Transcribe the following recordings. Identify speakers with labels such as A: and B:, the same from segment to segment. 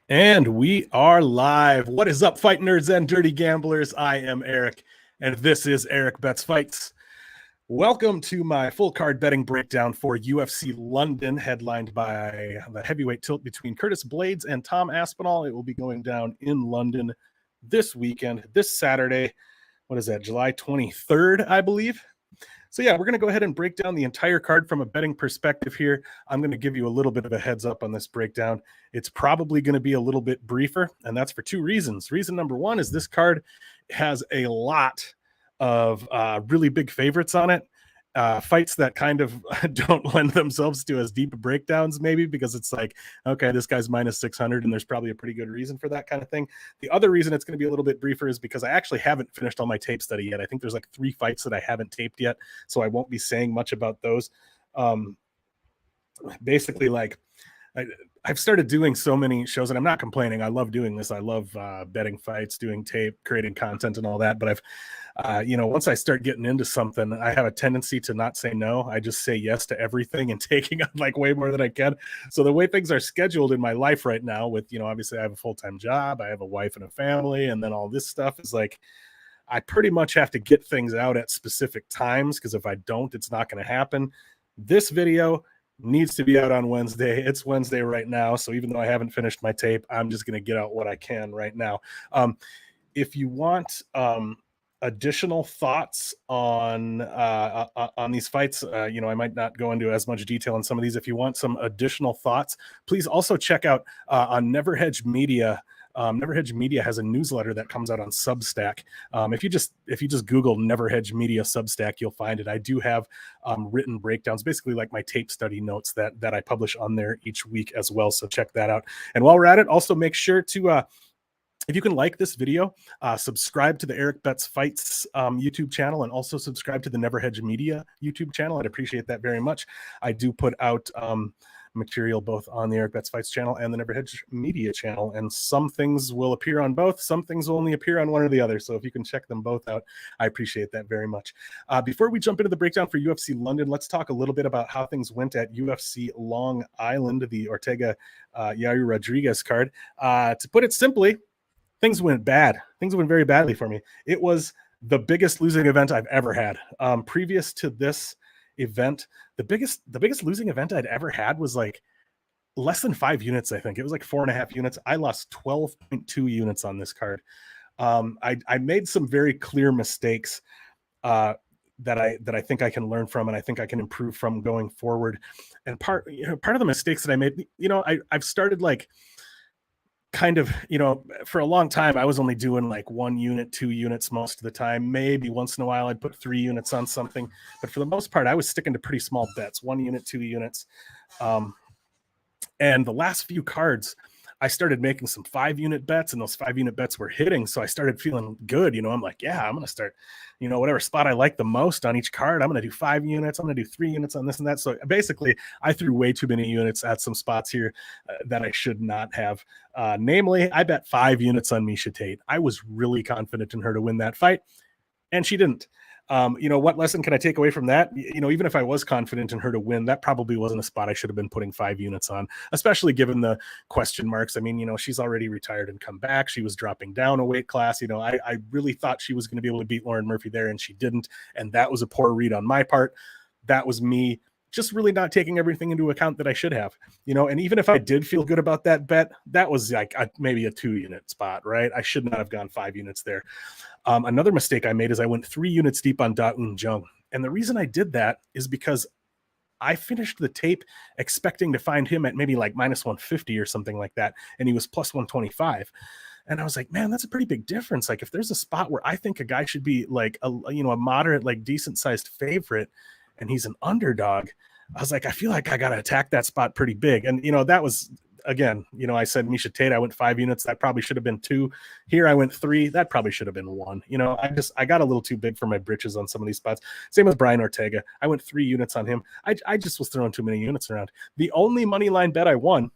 A: And we are live. What is up, fight nerds and dirty gamblers? I am Erik, and this is Erik Bets Fights. Welcome to my full card betting breakdown for UFC London, headlined by the heavyweight tilt between Curtis Blaydes and Tom Aspinall. It will be going down in London this weekend, this Saturday. What is that, July 23rd, I believe? So yeah, we're going to go ahead and break down the entire card from a betting perspective here. I'm going to give you a little bit of a heads up on this breakdown. It's probably going to be a little bit briefer, and that's for two reasons. Reason number one is this card has a lot of really big favorites on it. Fights that kind of don't lend themselves to as deep breakdowns, maybe because it's like, okay, this guy's minus 600 and there's probably a pretty good reason for that kind of thing. The other reason it's going to be a little bit briefer is because I actually haven't finished all my tape study yet. I think there's like 3 fights that I haven't taped yet, so I won't be saying much about those. Basically, like, I've started doing so many shows, and I'm not complaining. I love doing this. I love betting fights, doing tape, creating content, and all that. But once I start getting into something, I have a tendency to not say no. I just say yes to everything and taking on like way more than I can. So the way things are scheduled in my life right now with, obviously I have a full-time job, I have a wife and a family, and then all this stuff is like, I pretty much have to get things out at specific times, because if I don't, it's not going to happen. This video needs to be out on Wednesday. It's Wednesday right now, so even though I haven't finished my tape, I'm just going to get out what I can right now. If you want additional thoughts on these fights, I might not go into as much detail on some of these. If you want some additional thoughts, please also check out on Never Hedge Media. Never Hedge Media has a newsletter that comes out on Substack. If you just Google Never Hedge Media Substack, you'll find it. I do have written breakdowns, basically like my tape study notes that I publish on there each week as well. So check that out. And while we're at it, also make sure to if you can like this video, subscribe to the Erik Bets Fights YouTube channel, and also subscribe to the Never Hedge Media YouTube channel. I'd appreciate that very much. I do put out material both on the Erik Bets Fights channel and the Never Hedge Media channel, and some things will appear on both, some things will only appear on one or the other. So if you can check them both out, I appreciate that very much. Before we jump into the breakdown for UFC London, let's talk a little bit about how things went at UFC Long Island, the Ortega Yair Rodriguez card. To put it simply, things went bad. Things went very badly for me. It was the biggest losing event I've ever had. Previous to this event, the biggest losing event I'd ever had was like less than 5 units. I think it was like 4.5 units. I lost 12.2 units on this card. I made some very clear mistakes that I think I can learn from, and I think I can improve from going forward. And part of the mistakes that I made, I've started like kind of, for a long time, I was only doing like 1 unit, 2 units most of the time. Maybe once in a while I'd put 3 units on something, but for the most part, I was sticking to pretty small bets, 1 unit, 2 units. And the last few cards, I started making some 5-unit bets, and those 5-unit bets were hitting. So I started feeling good. I'm like, yeah, I'm going to start, whatever spot I like the most on each card, I'm going to do 5 units. I'm going to do 3 units on this and that. So basically, I threw way too many units at some spots here that I should not have. Namely, I bet 5 units on Miesha Tate. I was really confident in her to win that fight, and she didn't. What lesson can I take away from that? Even if I was confident in her to win, that probably wasn't a spot I should have been putting 5 units on, especially given the question marks. I mean, she's already retired and come back. She was dropping down a weight class. I really thought she was going to be able to beat Lauren Murphy there, and she didn't. And that was a poor read on my part. That was me just really not taking everything into account that I should have, and even if I did feel good about that bet, that was like maybe a 2-unit spot, right? I should not have gone 5 units there. Another mistake I made is I went 3 units deep on Da Un Jung. And the reason I did that is because I finished the tape expecting to find him at maybe like minus 150 or something like that, and he was plus 125. And I was like, man, that's a pretty big difference. Like, if there's a spot where I think a guy should be like a moderate, like decent sized favorite, and he's an underdog, I was like, I feel like I got to attack that spot pretty big. And, that was, again, I said Miesha Tate, I went 5 units. That probably should have been 2. Here I went 3. That probably should have been 1. I got a little too big for my britches on some of these spots. Same with Brian Ortega. I went 3 units on him. I just was throwing too many units around. The only money line bet I won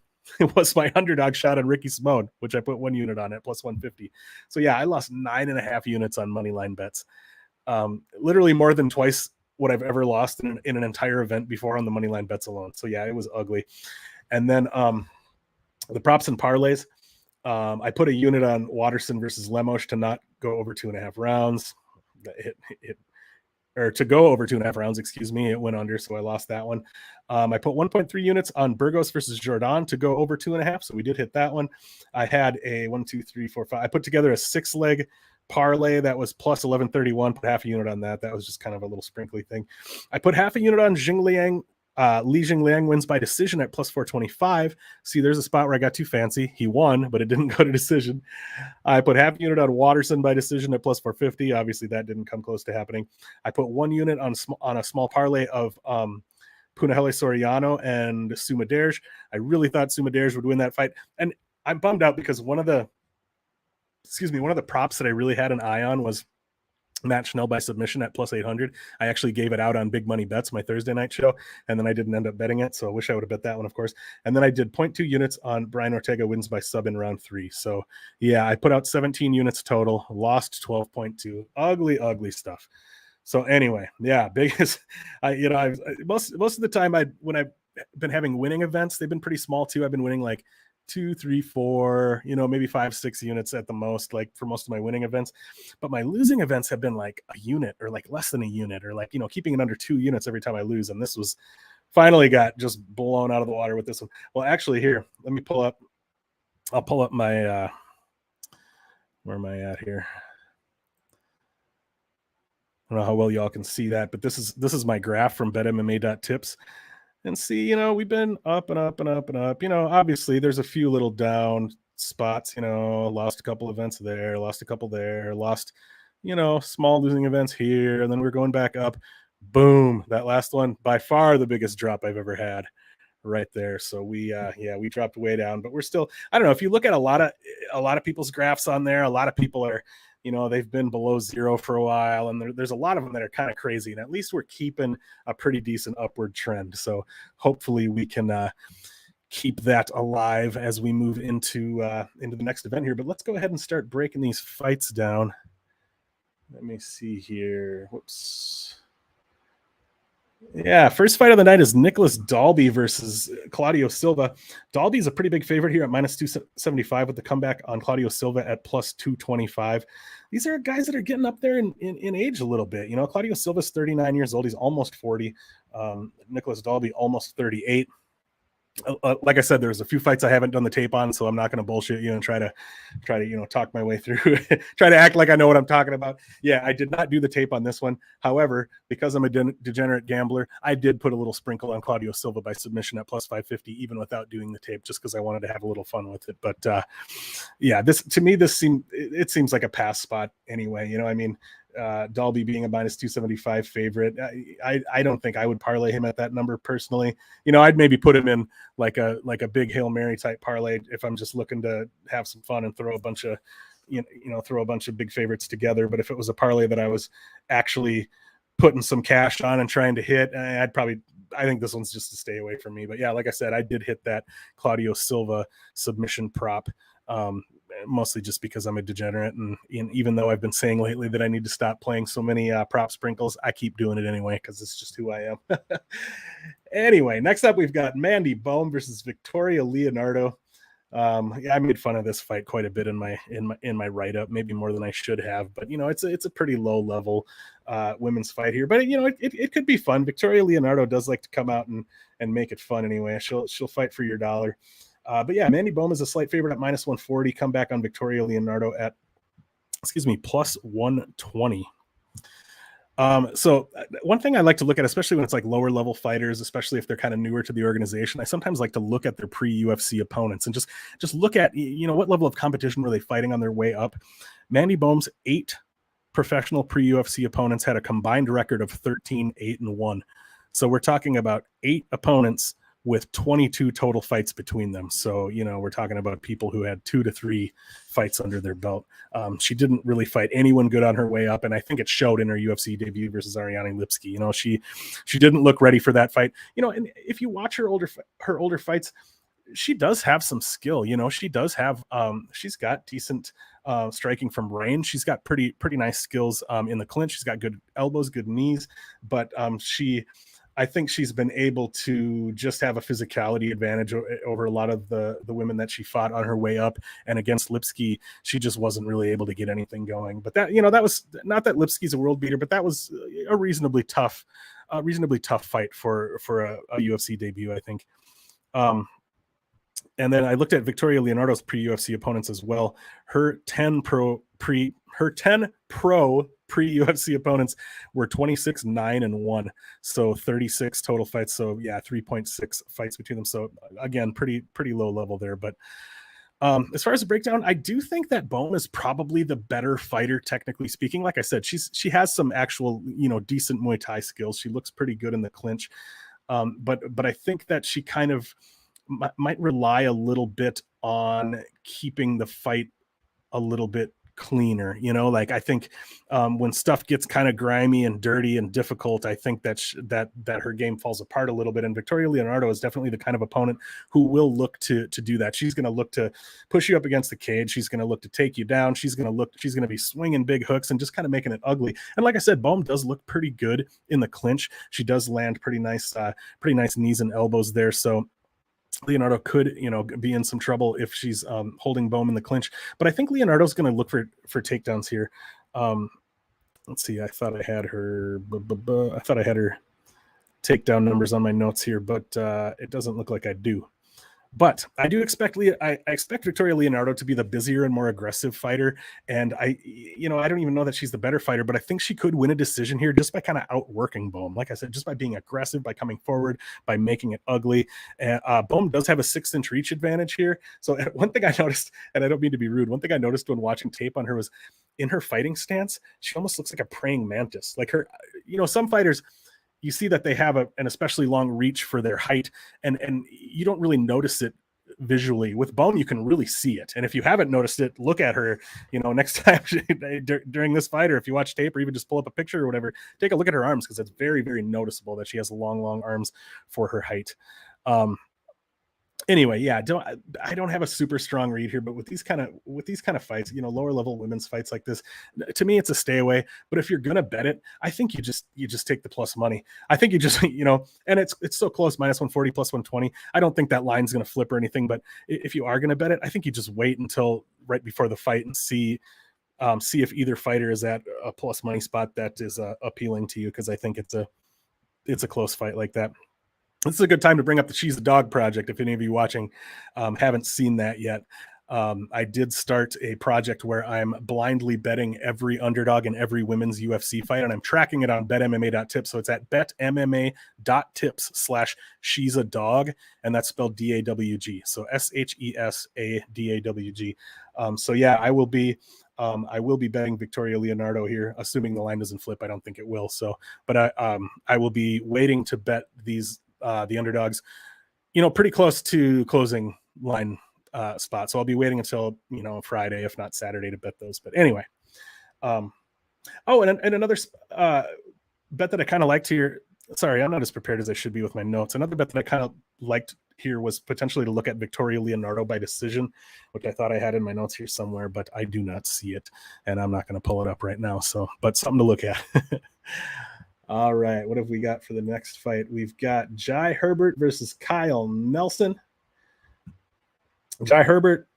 A: was my underdog shot on Ricky Simone, which I put 1 unit on at plus 150. So yeah, I lost 9.5 units on money line bets. Literally more than twice what I've ever lost in an entire event before on the money line bets alone. So yeah, it was ugly. And then the props and parlays, I put a unit on Waterson versus Lemos to not go over 2.5 rounds. Or to go over 2.5 rounds, excuse me, it went under, so I lost that one. I put 1.3 units on Burgos versus Jordan to go over 2.5, so we did hit that one. I had a 1, 2, 3, 4, 5. I put together a 6-leg parlay that was plus 1131, put half a unit on that. That was just kind of a little sprinkly thing. I put half a unit on Jingliang. Li Jingliang wins by decision at plus 425. See, there's a spot where I got too fancy. He won, but it didn't go to decision. I put half a unit on Waterson by decision at plus 450. Obviously, that didn't come close to happening. I put 1 unit on a small parlay of Punahele Soriano and Sumaderj. I really thought Sumaderj would win that fight. And I'm bummed out because one of the props that I really had an eye on was Matt Schnell by submission at plus 800. I actually gave it out on Big Money Bets, my Thursday night show, and then I didn't end up betting it, so I wish I would have bet that one, of course. And then I did 0.2 units on Brian Ortega wins by sub in round 3. So, yeah, I put out 17 units total, lost 12.2. Ugly stuff. So anyway, yeah, biggest. Most of the time when I've been having winning events, they've been pretty small too. I've been winning like 2, 3, 4, maybe 5, 6 units at the most, like for most of my winning events. But my losing events have been like a unit or like less than a unit or like, keeping it under 2 units every time I lose. And this was finally got just blown out of the water with this one. Well, actually here, let me I'll pull up my, where am I at here? I don't know how well y'all can see that, but this is my graph from betmma.tips. And see, we've been up and up and up and up. Obviously there's a few little down spots, lost a couple events there, lost a couple there, lost, small losing events here. And then we're going back up. Boom. That last one, by far the biggest drop I've ever had right there. So we dropped way down, but we're still, I don't know, if you look at a lot of people's graphs on there, a lot of people are, they've been below 0 for a while, and there's a lot of them that are kind of crazy, and at least we're keeping a pretty decent upward trend. So hopefully we can keep that alive as we move into the next event here. But let's go ahead and start breaking these fights down. Let me see here. Whoops. Yeah, first fight of the night is Nicholas Dalby versus Claudio Silva. Dalby is a pretty big favorite here at minus 275 with the comeback on Claudio Silva at plus 225. These are guys that are getting up there in age a little bit. Claudio Silva's 39 years old. He's almost 40. Nicholas Dalby almost 38. Like I said, there's a few fights I haven't done the tape on, so I'm not going to bullshit you and try to talk my way through, try to act like I know what I'm talking about. Yeah, I did not do the tape on this one. However, because I'm a degenerate gambler, I did put a little sprinkle on Claudio Silva by submission at plus 550, even without doing the tape, just because I wanted to have a little fun with it. But yeah, this seems like a pass spot anyway. Dalby being a minus 275 favorite, I don't think I would parlay him at that number personally. I'd maybe put him in like a big Hail Mary type parlay if I'm just looking to have some fun and throw a bunch of big favorites together. But if it was a parlay that I was actually putting some cash on and trying to hit, I think this one's just to stay away from me. But yeah, like I said, I did hit that Claudio Silva submission prop. Mostly just because I'm a degenerate, and even though I've been saying lately that I need to stop playing so many prop sprinkles, I keep doing it anyway because it's just who I am. Anyway, next up we've got Mandy Bohm versus Victoria Leonardo. I made fun of this fight quite a bit in my write-up, maybe more than I should have, but it's a pretty low level women's fight here, but it could be fun. Victoria Leonardo does like to come out and make it fun anyway. She'll fight for your dollar. But yeah, Mandy Bohm is a slight favorite at minus 140. Come back on Victoria Leonardo at, plus 120. So one thing I like to look at, especially when it's like lower level fighters, especially if they're kind of newer to the organization, I sometimes like to look at their pre-UFC opponents and just look at, what level of competition were they fighting on their way up. Mandy Bohm's 8 professional pre-UFC opponents had a combined record of 13, 8, and 1. So we're talking about 8 opponents with 22 total fights between them. So, we're talking about people who had 2 to 3 fights under their belt. She didn't really fight anyone good on her way up, and I think it showed in her UFC debut versus Ariane Lipski. She didn't look ready for that fight. And if you watch her older fights, she does have some skill. She does have she's got decent striking from range. She's got pretty nice skills in the clinch. She's got good elbows, good knees, but she I think she's been able to just have a physicality advantage over a lot of the women that she fought on her way up. And against Lipski, she just wasn't really able to get anything going. But that, that was not that Lipski's a world beater, but that was a reasonably tough fight for a UFC debut, I think. And then I looked at Victoria Leonardo's pre-UFC opponents as well. Her 10 pro pre-UFC opponents were 26-9-1, so 36 total fights. So yeah, 3.6 fights between them. So again, pretty low level there. But as far as the breakdown, I do think that Bohm is probably the better fighter, technically speaking. Like I said, she has some actual decent Muay Thai skills. She looks pretty good in the clinch, but I think that she kind of might rely a little bit on keeping the fight a little bit cleaner, like I think when stuff gets kind of grimy and dirty and difficult, I think that her game falls apart a little bit. And Victoria Leonardo is definitely the kind of opponent who will look to do that. She's going to look to push you up against the cage. She's going to look to take you down. She's going to be swinging big hooks and just kind of making it ugly. And like I said, Bohm does look pretty good in the clinch. She does land pretty nice knees and elbows there. So Leonardo could, be in some trouble if she's holding Bohm in the clinch. But I think Leonardo's going to look for takedowns here. Let's see. I thought I had her. I thought I had her takedown numbers on my notes here, but it doesn't look like I do. But I do expect I expect Victoria Leonardo to be the busier and more aggressive fighter. And I don't even know that she's the better fighter, but I think she could win a decision here just by kind of outworking Bohm. Like I said, just by being aggressive, by coming forward, by making it ugly. And Bohm does have a 6-inch reach advantage here. So one thing I noticed, and I don't mean to be rude, one thing I noticed when watching tape on her was in her fighting stance, she almost looks like a praying mantis. Like her, some fighters, you see that they have an especially long reach for their height, and you don't really notice it visually. With Bohm, you can really see it. And if you haven't noticed it, look at her, next time during this fight, or if you watch tape or even just pull up a picture or whatever, take a look at her arms, because it's very, very noticeable that she has long arms for her height. Anyway, yeah, I don't have a super strong read here, but with these kind of fights, lower level women's fights like this, to me, it's a stay away. But if you're gonna bet it, I think you just take the plus money. I think you just, and it's so close, -140, +120. I don't think that line's gonna flip or anything. But if you are gonna bet it, I think you just wait until right before the fight and see if either fighter is at a plus money spot that is appealing to you, because I think it's a close fight like that. This is a good time to bring up the She's a Dog project. If any of you watching haven't seen that yet, I did start a project where I'm blindly betting every underdog in every women's UFC fight, and I'm tracking it on betmma.tips. So it's at betmma.tips/she's a dog, and that's spelled DAWG. So SHESADAWG. So yeah, I will be betting Victoria Leonardo here, assuming the line doesn't flip. I don't think it will. So, but I will be waiting to bet these the underdogs, pretty close to closing line spot. So I'll be waiting until Friday, if not Saturday, to bet those. But anyway, and another bet that I kind of liked here. Sorry, I'm not as prepared as I should be with my notes. Another bet that I kind of liked here was potentially to look at Victoria Leonardo by decision, which I thought I had in my notes here somewhere, but I do not see it, and I'm not going to pull it up right now. So, but something to look at. All right, what have we got for the next fight? We've got Jai Herbert versus Kyle Nelson. Jai Herbert,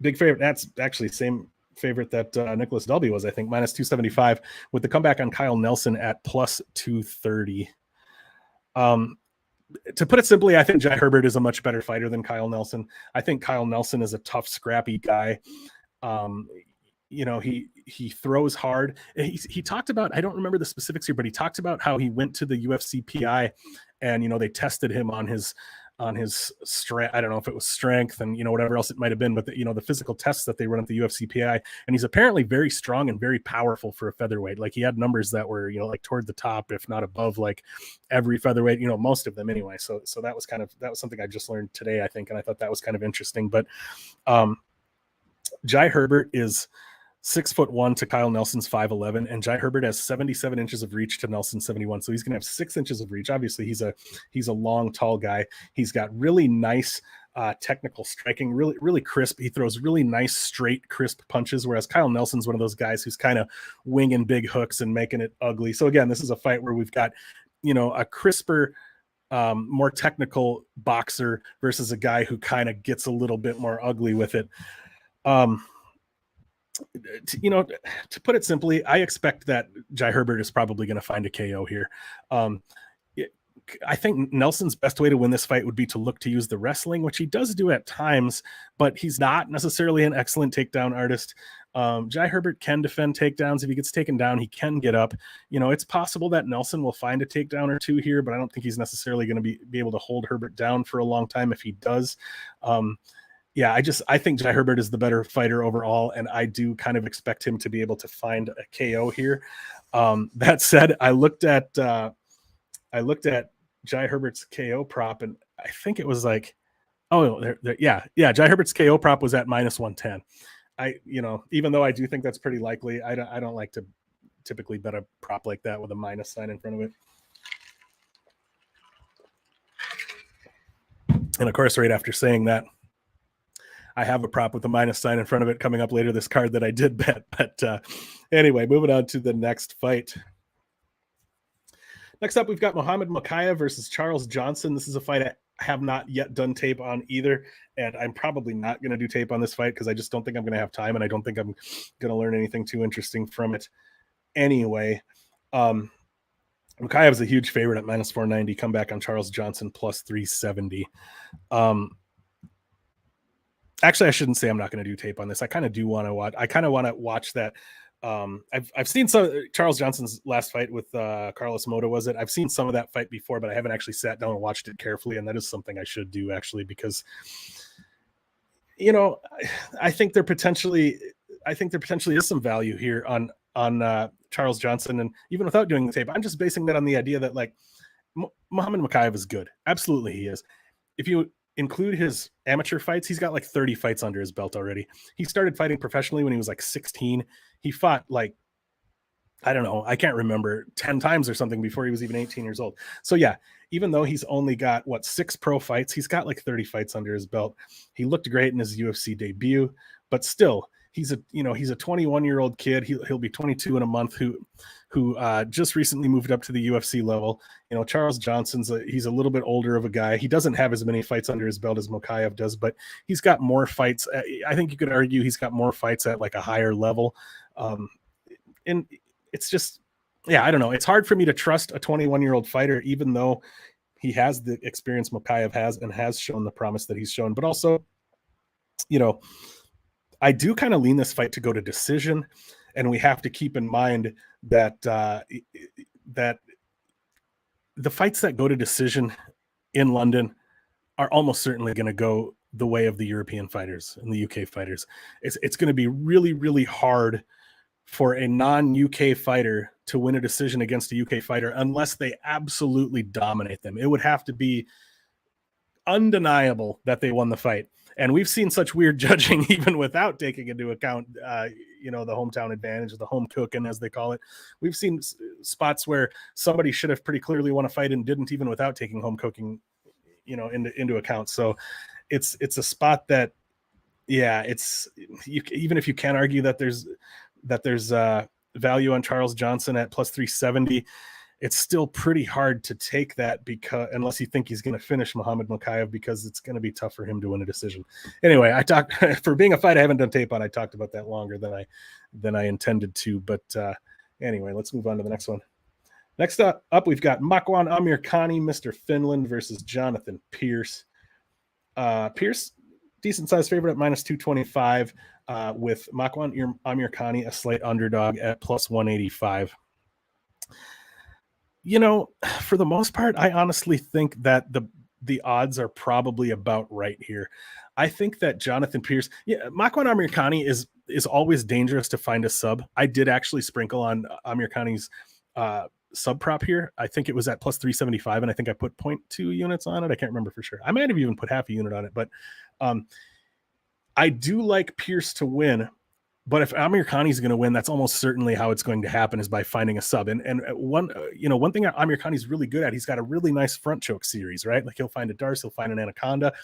A: big favorite. That's actually same favorite that Nicholas Dalby was, I think, -275, with the comeback on Kyle Nelson at +230. To put it simply, I think Jai Herbert is a much better fighter than Kyle Nelson. I think Kyle Nelson is a tough, scrappy guy. He throws hard. He talked about, I don't remember the specifics here, but he talked about how he went to the UFC PI and, they tested him on his strength. I don't know if it was strength and, whatever else it might've been, but the physical tests that they run at the UFC PI, and he's apparently very strong and very powerful for a featherweight. Like he had numbers that were, like toward the top, if not above, like every featherweight, most of them anyway. So that was something I just learned today, I think. And I thought that was kind of interesting, but Jai Herbert is 6'1" to Kyle Nelson's 5'11", and Jai Herbert has 77 inches of reach to Nelson's 71. So he's going to have 6 inches of reach. Obviously, he's a long, tall guy. He's got really nice technical striking, really, really crisp. He throws really nice, straight, crisp punches, whereas Kyle Nelson's one of those guys who's kind of winging big hooks and making it ugly. So again, this is a fight where we've got a crisper, more technical boxer versus a guy who kind of gets a little bit more ugly with it. To put it simply, I expect that Jai Herbert is probably going to find a KO here. I think Nelson's best way to win this fight would be to look to use the wrestling, which he does do at times, but he's not necessarily an excellent takedown artist. Jai Herbert can defend takedowns. If he gets taken down, he can get up. It's possible that Nelson will find a takedown or two here, but I don't think he's necessarily going to be able to hold Herbert down for a long time if he does. I think Jai Herbert is the better fighter overall, and I do kind of expect him to be able to find a KO here. That said, I looked at Jai Herbert's KO prop, and I think it was like, Jai Herbert's KO prop was at -110. Even though I do think that's pretty likely, I don't like to typically bet a prop like that with a minus sign in front of it. And of course, right after saying that, I have a prop with a minus sign in front of it coming up later this card that I did bet. But anyway, moving on to the next fight. Next up, we've got Muhammad Mokaev versus Charles Johnson. This is a fight I have not yet done tape on either, and I'm probably not going to do tape on this fight because I just don't think I'm going to have time, and I don't think I'm going to learn anything too interesting from it anyway. Mokaev is a huge favorite at -490. Come back on Charles Johnson +370. Actually, I shouldn't say I'm not going to do tape on this. I kind of do want to watch. I kind of want to watch that. I've seen some Charles Johnson's last fight with Carlos Mota, was it? I've seen some of that fight before, but I haven't actually sat down and watched it carefully, and that is something I should do actually, because I think there potentially is some value here on Charles Johnson, and even without doing the tape, I'm just basing that on the idea that like Muhammad Mokaev is good. Absolutely, he is. If you include his amateur fights, he's got like 30 fights under his belt already. He started fighting professionally when he was like 16. He fought like, I don't know, I can't remember, 10 times or something before he was even 18 years old. So yeah, even though he's only got 6 pro fights, he's got like 30 fights under his belt. He looked great in his UFC debut, but still he's a 21-year-old kid. He'll be 22 in a month who just recently moved up to the UFC level. Charles Johnson's he's a little bit older of a guy. He doesn't have as many fights under his belt as Mokaev does, but he's got more fights. I think you could argue he's got more fights at like a higher level. And it's just, I don't know. It's hard for me to trust a 21-year-old fighter, even though he has the experience Mokaev has and has shown the promise that he's shown. But also, I do kind of lean this fight to go to decision, and we have to keep in mind that that the fights that go to decision in London are almost certainly going to go the way of the European fighters and the UK fighters. It's going to be really, really hard for a non-UK fighter to win a decision against a UK fighter unless they absolutely dominate them. It would have to be undeniable that they won the fight. And we've seen such weird judging even without taking into account, the hometown advantage, the home cooking, as they call it. We've seen spots where somebody should have pretty clearly won a fight and didn't, even without taking home cooking, into account. So it's a spot that, even if you can argue that there's value on Charles Johnson at +370, it's still pretty hard to take that unless you think he's going to finish Muhammad Mokaev, because it's going to be tough for him to win a decision. Anyway, I talked for being a fight I haven't done tape on. I talked about that longer than I intended to. But anyway, let's move on to the next one. Next up we've got Makwan Amirkhani, Mr. Finland, versus Jonathan Pearce. Pearce, decent sized favorite at -225, with Makwan Amirkhani a slight underdog at +185. For the most part, I honestly think that the odds are probably about right here. I think that Jonathan Pearce, Makwan Amirkhani is always dangerous to find a sub. I did actually sprinkle on Amirkhani's sub prop here. I think it was at +375, and I think I put 0.2 units on it. I can't remember for sure. I might have even put half a unit on it, but I do like Pearce to win. But if Amirkhani is going to win, that's almost certainly how it's going to happen, is by finding a sub. And one thing Amirkhani is really good at, he's got a really nice front choke series, right? Like he'll find a Darce, he'll find an Anaconda.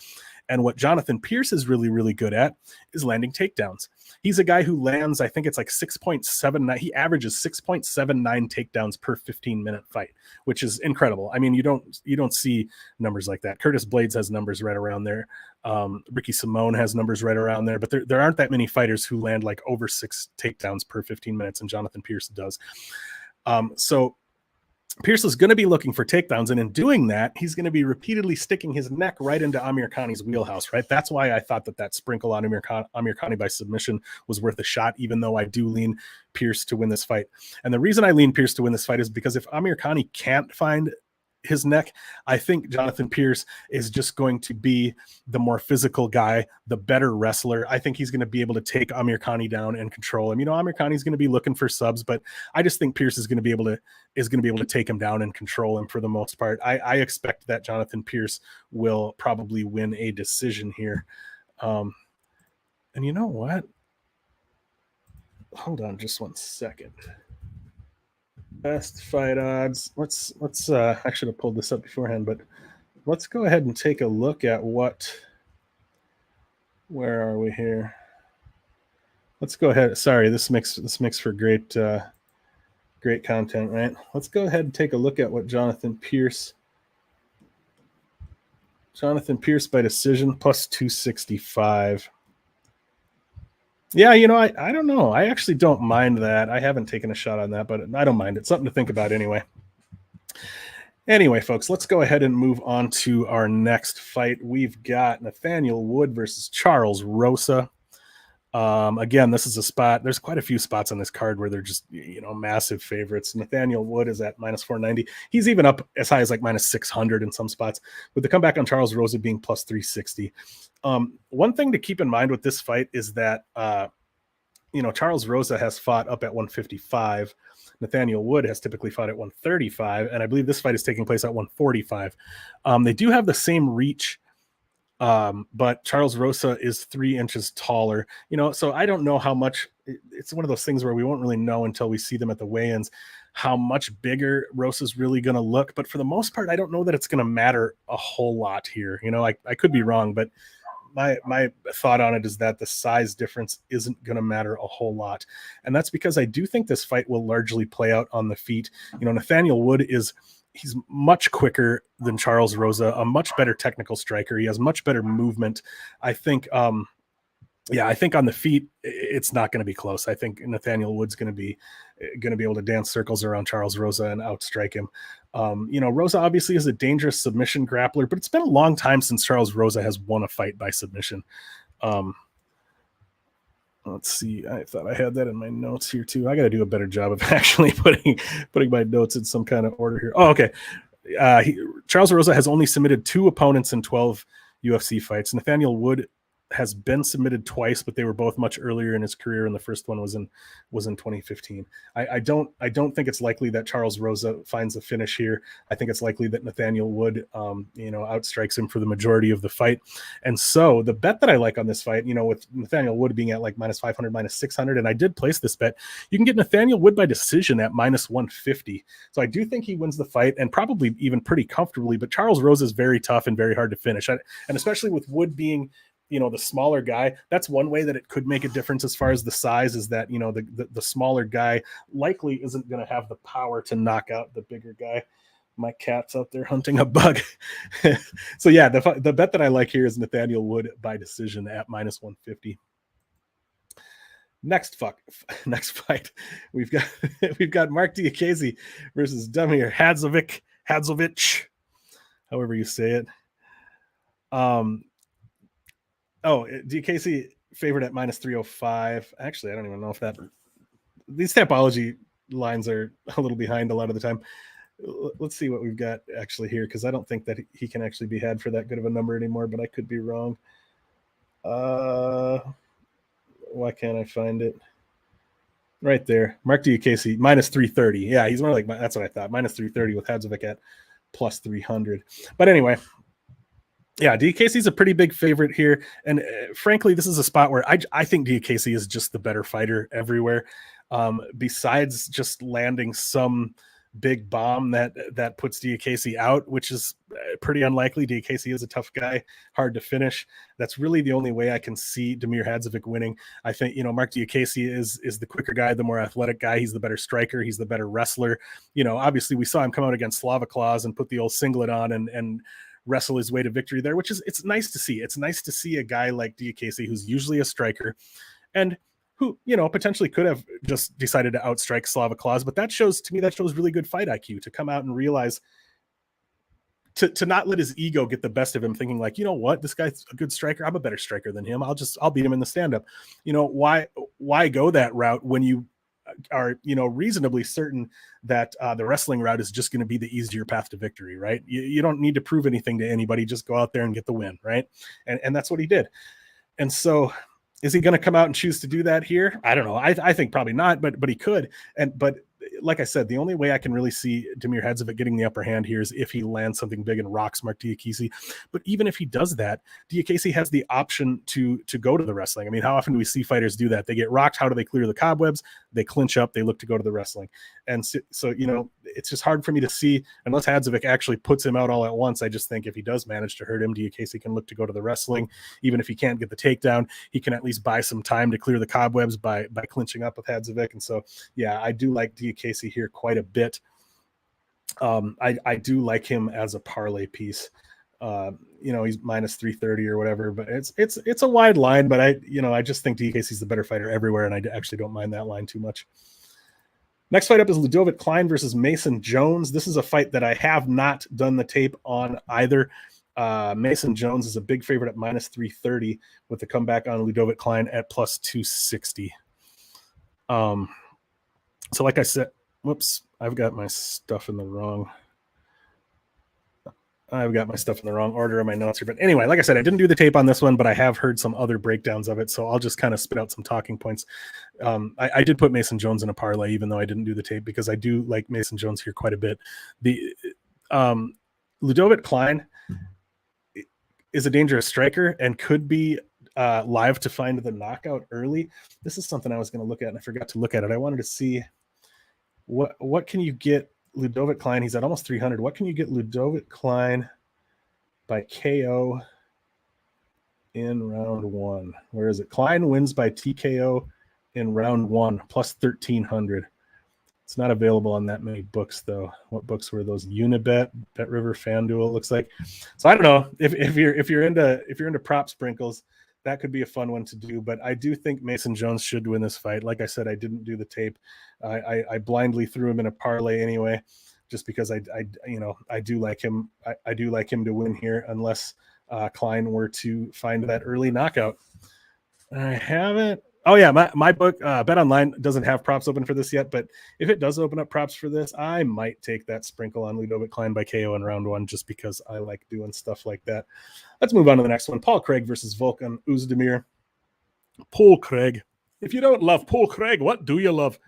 A: And what Jonathan Pearce is really, really good at is landing takedowns. He's a guy who lands, I think it's like 6.79. He averages 6.79 takedowns per 15-minute fight, which is incredible. I mean, you don't see numbers like that. Curtis Blaydes has numbers right around there. Ricky Simone has numbers right around there, but there aren't that many fighters who land like over 6 takedowns per 15 minutes, and Jonathan Pearce does. So Pearce is going to be looking for takedowns, and in doing that, he's going to be repeatedly sticking his neck right into Amirkhani's wheelhouse, right? That's why I thought that sprinkle on Amirkhani by submission was worth a shot, even though I do lean Pearce to win this fight. And the reason I lean Pearce to win this fight is because if Amirkhani can't find his neck, I think Jonathan Pearce is just going to be the more physical guy, the better wrestler. I think he's going to be able to take Amirkhani down and control him. You know, Amirkhani is going to be looking for subs, but I just think Pearce is going to be able to take him down and control him for the most part. I expect that Jonathan Pearce will probably win a decision here. And you know what? Hold on just one second. Best fight odds. Let's I should have pulled this up beforehand, but let's go ahead and take a look at where are we here? Let's go ahead. Sorry, this makes for great content, right? Let's go ahead and take a look at what Jonathan Pearce by decision plus 265. Yeah, you know, I don't know. I actually don't mind that. I haven't taken a shot on that, but I don't mind it. Something to think about anyway. Anyway, folks, let's go ahead and move on to our next fight. We've got Nathaniel Wood versus Charles Rosa. Again, this is a spot. There's quite a few spots on this card where they're just, you know, massive favorites. Nathaniel Wood is at minus 490. He's even up as high as like minus 600 in some spots, with the comeback on Charles Rosa being plus 360. One thing to keep in mind with this fight is that, you know, Charles Rosa has fought up at 155. Nathaniel Wood has typically fought at 135, and I believe this fight is taking place at 145. They do have the same reach, but Charles Rosa is 3 inches taller, you know, so I don't know how much. It's one of those things where we won't really know until we see them at the weigh-ins how much bigger Rosa's really going to look. But for the most part, I don't know that it's going to matter a whole lot here. You know, I could be wrong, but my thought on it is that the size difference isn't going to matter a whole lot. And that's because I do think this fight will largely play out on the feet. You know, Nathaniel Wood he's much quicker than Charles Rosa, a much better technical striker. He has much better movement. I think, I think on the feet, it's not going to be close. I think Nathaniel Wood's going to be able to dance circles around Charles Rosa and outstrike him. You know, Rosa obviously is a dangerous submission grappler, but it's been a long time since Charles Rosa has won a fight by submission. Let's see. I thought I had that in my notes here too. I got to do a better job of actually putting my notes in some kind of order here. Oh, okay. Charles Rosa has only submitted 2 opponents in 12 UFC fights. Nathaniel Wood has been submitted twice, but they were both much earlier in his career, and the first one was in 2015. I don't think it's likely that Charles Rosa finds a finish here. I think it's likely that Nathaniel Wood outstrikes him for the majority of the fight. And so the bet that I like on this fight, you know, with Nathaniel Wood being at like minus 500, minus 600, and I did place this bet, you can get Nathaniel Wood by decision at minus 150. So I do think he wins the fight, and probably even pretty comfortably, but Charles Rosa is very tough and very hard to finish. And especially with Wood being, you know, the smaller guy, that's one way that it could make a difference as far as the size, is that, you know, the smaller guy likely isn't going to have the power to knock out the bigger guy. My cat's out there hunting a bug. So yeah, the bet that I like here is Nathaniel Wood by decision at minus 150. Next fight, we've got Mark Diakiese versus Oezdemir Hadzovic, however you say it. Diakiese favored at minus 305. Actually, I don't even know if these Tapology lines are a little behind a lot of the time. Let's see what we've got actually here, because I don't think that he can actually be had for that good of a number anymore, but I could be wrong. Why can't I find it? Right there. Mark Diakiese, minus 330. Yeah, he's more like, that's what I thought. Minus 330 with Hadzovic at plus 300. But anyway, yeah, Diakiese is a pretty big favorite here. And frankly, this is a spot where I think Diakiese is just the better fighter everywhere. Besides just landing some big bomb that puts Diakiese out, which is pretty unlikely. Diakiese is a tough guy, hard to finish. That's really the only way I can see Damir Hadzovic winning. I think, Mark Diakiese is the quicker guy, the more athletic guy. He's the better striker. He's the better wrestler. Obviously we saw him come out against Slava Claus and put the old singlet on and wrestle his way to victory there, which is, it's nice to see. It's nice to see a guy like Diakiese, who's usually a striker and who, potentially could have just decided to outstrike Slava Claus, but that shows really good fight IQ to come out and realize to not let his ego get the best of him, thinking like, what, this guy's a good striker. I'm a better striker than him. I'll beat him in the stand-up. Why go that route when you are, reasonably certain that the wrestling route is just going to be the easier path to victory, right? You don't need to prove anything to anybody. Just go out there and get the win, right? And that's what he did. And so is he going to come out and choose to do that here? I don't know. I think probably not, but he could. But like I said, the only way I can really see Damir Hadzovic getting the upper hand here is if he lands something big and rocks Mark Diakiese. But even if he does that, Diakiese has the option to go to the wrestling. I mean, how often do we see fighters do that? They get rocked. How do they clear the cobwebs? They clinch up. They look to go to the wrestling. And so it's just hard for me to see unless Hadzovic actually puts him out all at once. I just think if he does manage to hurt him, Diakiese can look to go to the wrestling. Even if he can't get the takedown, he can at least buy some time to clear the cobwebs by clinching up with Hadzovic. And so, yeah, I do like Diakiese here quite a bit. I do like him as a parlay piece. He's minus 330 or whatever, but it's a wide line, but I just think Diakiese's the better fighter everywhere, and I actually don't mind that line too much. Next fight up is Ludovic Klein versus Mason Jones. This is a fight that I have not done the tape on either. Mason Jones is a big favorite at minus 330 with the comeback on Ludovic Klein at plus 260. So like I said, whoops, I've got my stuff in the wrong order of my notes here. But anyway, like I said, I didn't do the tape on this one, but I have heard some other breakdowns of it. So I'll just kind of spit out some talking points. I did put Mason Jones in a parlay, even though I didn't do the tape, because I do like Mason Jones here quite a bit. The Ludovic Klein is a dangerous striker and could be live to find the knockout early. This is something I was going to look at and I forgot to look at it. I wanted to see what can you get Ludovic Klein. He's at almost 300. What can you get Ludovic Klein by KO in round one? Where is it? Klein wins by TKO in round one, plus 1,300. It's not available on that many books, though. What books were those? Unibet, Bet River, FanDuel, looks like. So I don't know if you're into prop sprinkles, that could be a fun one to do. But I do think Mason Jones should win this fight. Like I said, I didn't do the tape. I blindly threw him in a parlay anyway, just because I do like him. I do like him to win here, unless Klein were to find that early knockout. I haven't. Oh yeah, my book Bet Online doesn't have props open for this yet, but if it does open up props for this, I might take that sprinkle on Ludovic Klein by KO in round one, just because I like doing stuff like that. Let's move on to the next one. Paul Craig versus Volkan Oezdemir. Paul Craig. If you don't love Paul Craig, what do you love?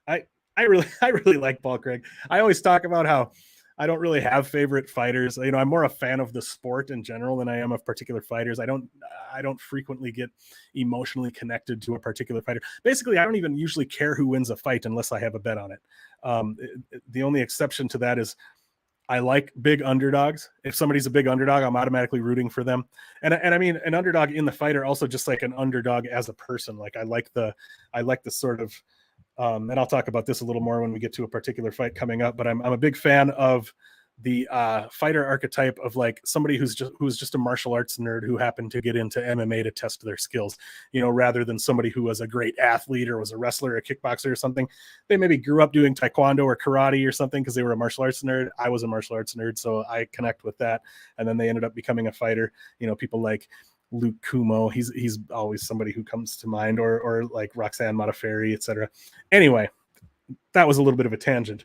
A: I really like Paul Craig. I always talk about how I don't really have favorite fighters. I'm more a fan of the sport in general than I am of particular fighters. I don't frequently get emotionally connected to a particular fighter. Basically, I don't even usually care who wins a fight unless I have a bet on it. The only exception to that is I like big underdogs. If somebody's a big underdog, I'm automatically rooting for them. And I mean, an underdog in the fight, or also just like an underdog as a person. Like I like the sort of, and I'll talk about this a little more when we get to a particular fight coming up, but I'm a big fan of the fighter archetype of like somebody who's just a martial arts nerd who happened to get into MMA to test their skills, rather than somebody who was a great athlete or was a wrestler or a kickboxer or something. They maybe grew up doing taekwondo or karate or something because they were a martial arts nerd. I was a martial arts nerd, so I connect with that. And then they ended up becoming a fighter. People like Luke Kumo, he's always somebody who comes to mind, or like Roxanne Modafferi, etc. Anyway, that was a little bit of a tangent.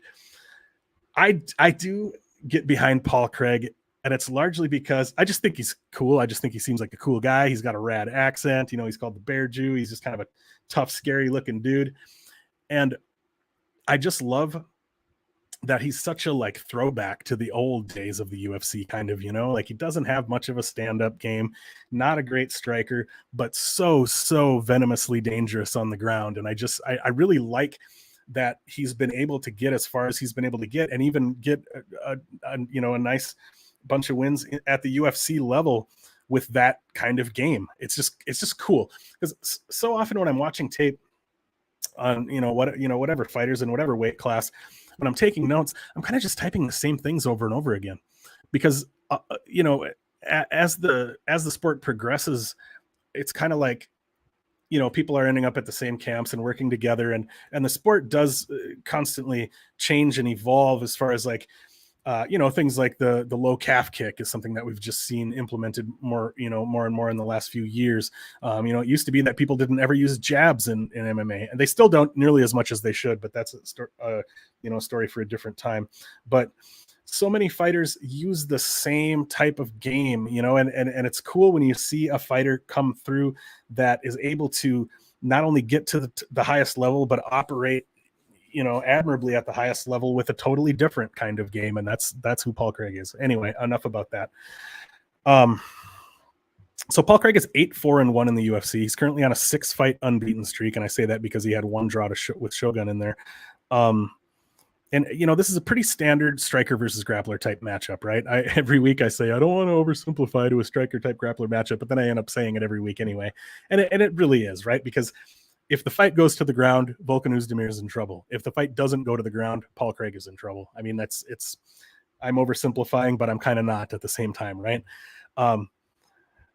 A: I do get behind Paul Craig, and it's largely because I just think he's cool. I just think he seems like a cool guy. He's got a rad accent. He's called the Bear Jew. He's just kind of a tough, scary looking dude. And I just love that he's such a like throwback to the old days of the UFC, kind of, like he doesn't have much of a stand-up game, not a great striker, but so venomously dangerous on the ground. And I really like that he's been able to get as far as he's been able to get, and even get a nice bunch of wins at the UFC level with that kind of game. It's just cool, because so often when I'm watching tape on whatever fighters in whatever weight class, when I'm taking notes, I'm kind of just typing the same things over and over again, because as the sport progresses, it's kind of like, people are ending up at the same camps and working together, and the sport does constantly change and evolve, as far as like things like the low calf kick is something that we've just seen implemented more and more in the last few years. It used to be that people didn't ever use jabs in MMA, and they still don't nearly as much as they should, but that's a story for a different time. But so many fighters use the same type of game, and it's cool when you see a fighter come through that is able to not only get to the highest level, but operate admirably at the highest level with a totally different kind of game. And that's who Paul Craig is. Anyway, enough about that. So Paul Craig is 8-4-1 in the UFC. He's currently on a 6-fight unbeaten streak, and I say that because he had one draw with Shogun in there. And this is a pretty standard striker versus grappler type matchup, right? Every week I say I don't want to oversimplify to a striker type grappler matchup, but then I end up saying it every week anyway. And it really is, right? Because if the fight goes to the ground, Volkan Oezdemir is in trouble. If the fight doesn't go to the ground, Paul Craig is in trouble. I mean, I'm oversimplifying, but I'm kind of not at the same time, right?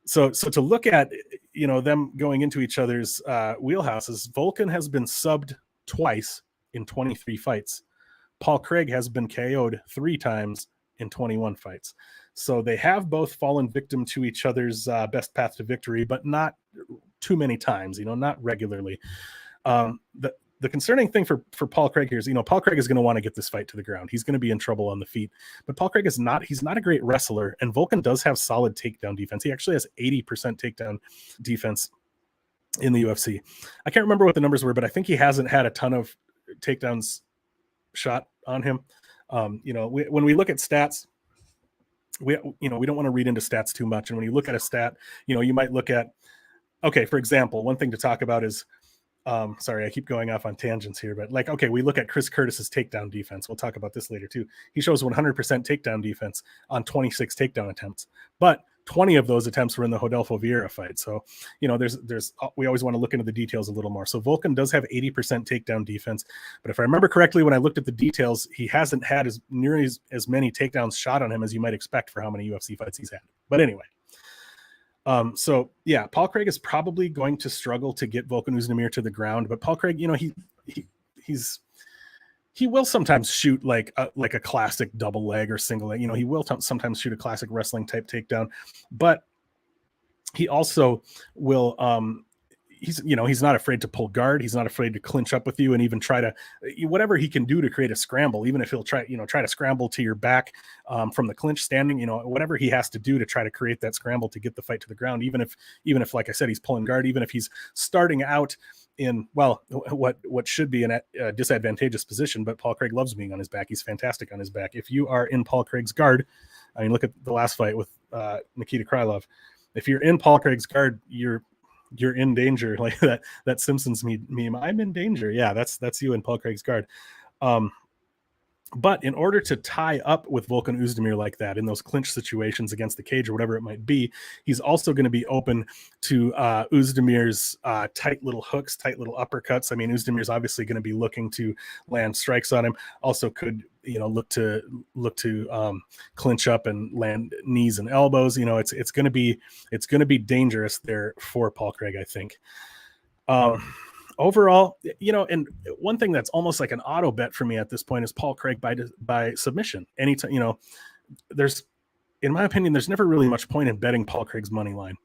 A: So to look at, them going into each other's wheelhouses, Volkan has been subbed twice in 23 fights. Paul Craig has been KO'd 3 times in 21 fights. So they have both fallen victim to each other's best path to victory, but not too many times, not regularly. The concerning thing for Paul Craig here is, Paul Craig is going to want to get this fight to the ground. He's going to be in trouble on the feet, but Paul Craig he's not a great wrestler, and Volkan does have solid takedown defense. He actually has 80% takedown defense in the UFC. I can't remember what the numbers were, but I think he hasn't had a ton of takedowns shot on him. When we look at stats, we don't want to read into stats too much. And when you look at a stat, you might look at, okay, for example, one thing to talk about is, sorry, I keep going off on tangents here, but we look at Chris Curtis's takedown defense. We'll talk about this later too. He shows 100% takedown defense on 26 takedown attempts, but 20 of those attempts were in the Rodolfo Vieira fight. So, we always want to look into the details a little more. So Volkan does have 80% takedown defense, but if I remember correctly, when I looked at the details, he hasn't had as many takedowns shot on him as you might expect for how many UFC fights he's had. But anyway, so yeah, Paul Craig is probably going to struggle to get Volkan Oezdemir to the ground, but Paul Craig, he will sometimes shoot like a classic double leg or single leg. He will sometimes shoot a classic wrestling type takedown, but he also will, he's not afraid to pull guard. He's not afraid to clinch up with you and even try to, whatever he can do to create a scramble, even if he'll try to scramble to your back from the clinch standing, whatever he has to do to try to create that scramble to get the fight to the ground, even if, like I said, he's pulling guard, even if he's starting out in, well, what should be a disadvantageous position, but Paul Craig loves being on his back. He's fantastic on his back. If you are in Paul Craig's guard, I mean, look at the last fight with Nikita Krylov. If you're in Paul Craig's guard, you're in danger. Like that Simpsons meme, I'm in danger. Yeah, that's you in Paul Craig's guard. But in order to tie up with Volkan Oezdemir like that in those clinch situations against the cage or whatever it might be, he's also going to be open to Oezdemir's tight little hooks, tight little uppercuts. I mean, Oezdemir's obviously going to be looking to land strikes on him. Also could look to clinch up and land knees and elbows. It's going to be dangerous there for Paul Craig, I think. Overall, and one thing that's almost like an auto bet for me at this point is Paul Craig by submission. Anytime, in my opinion, there's never really much point in betting Paul Craig's money line.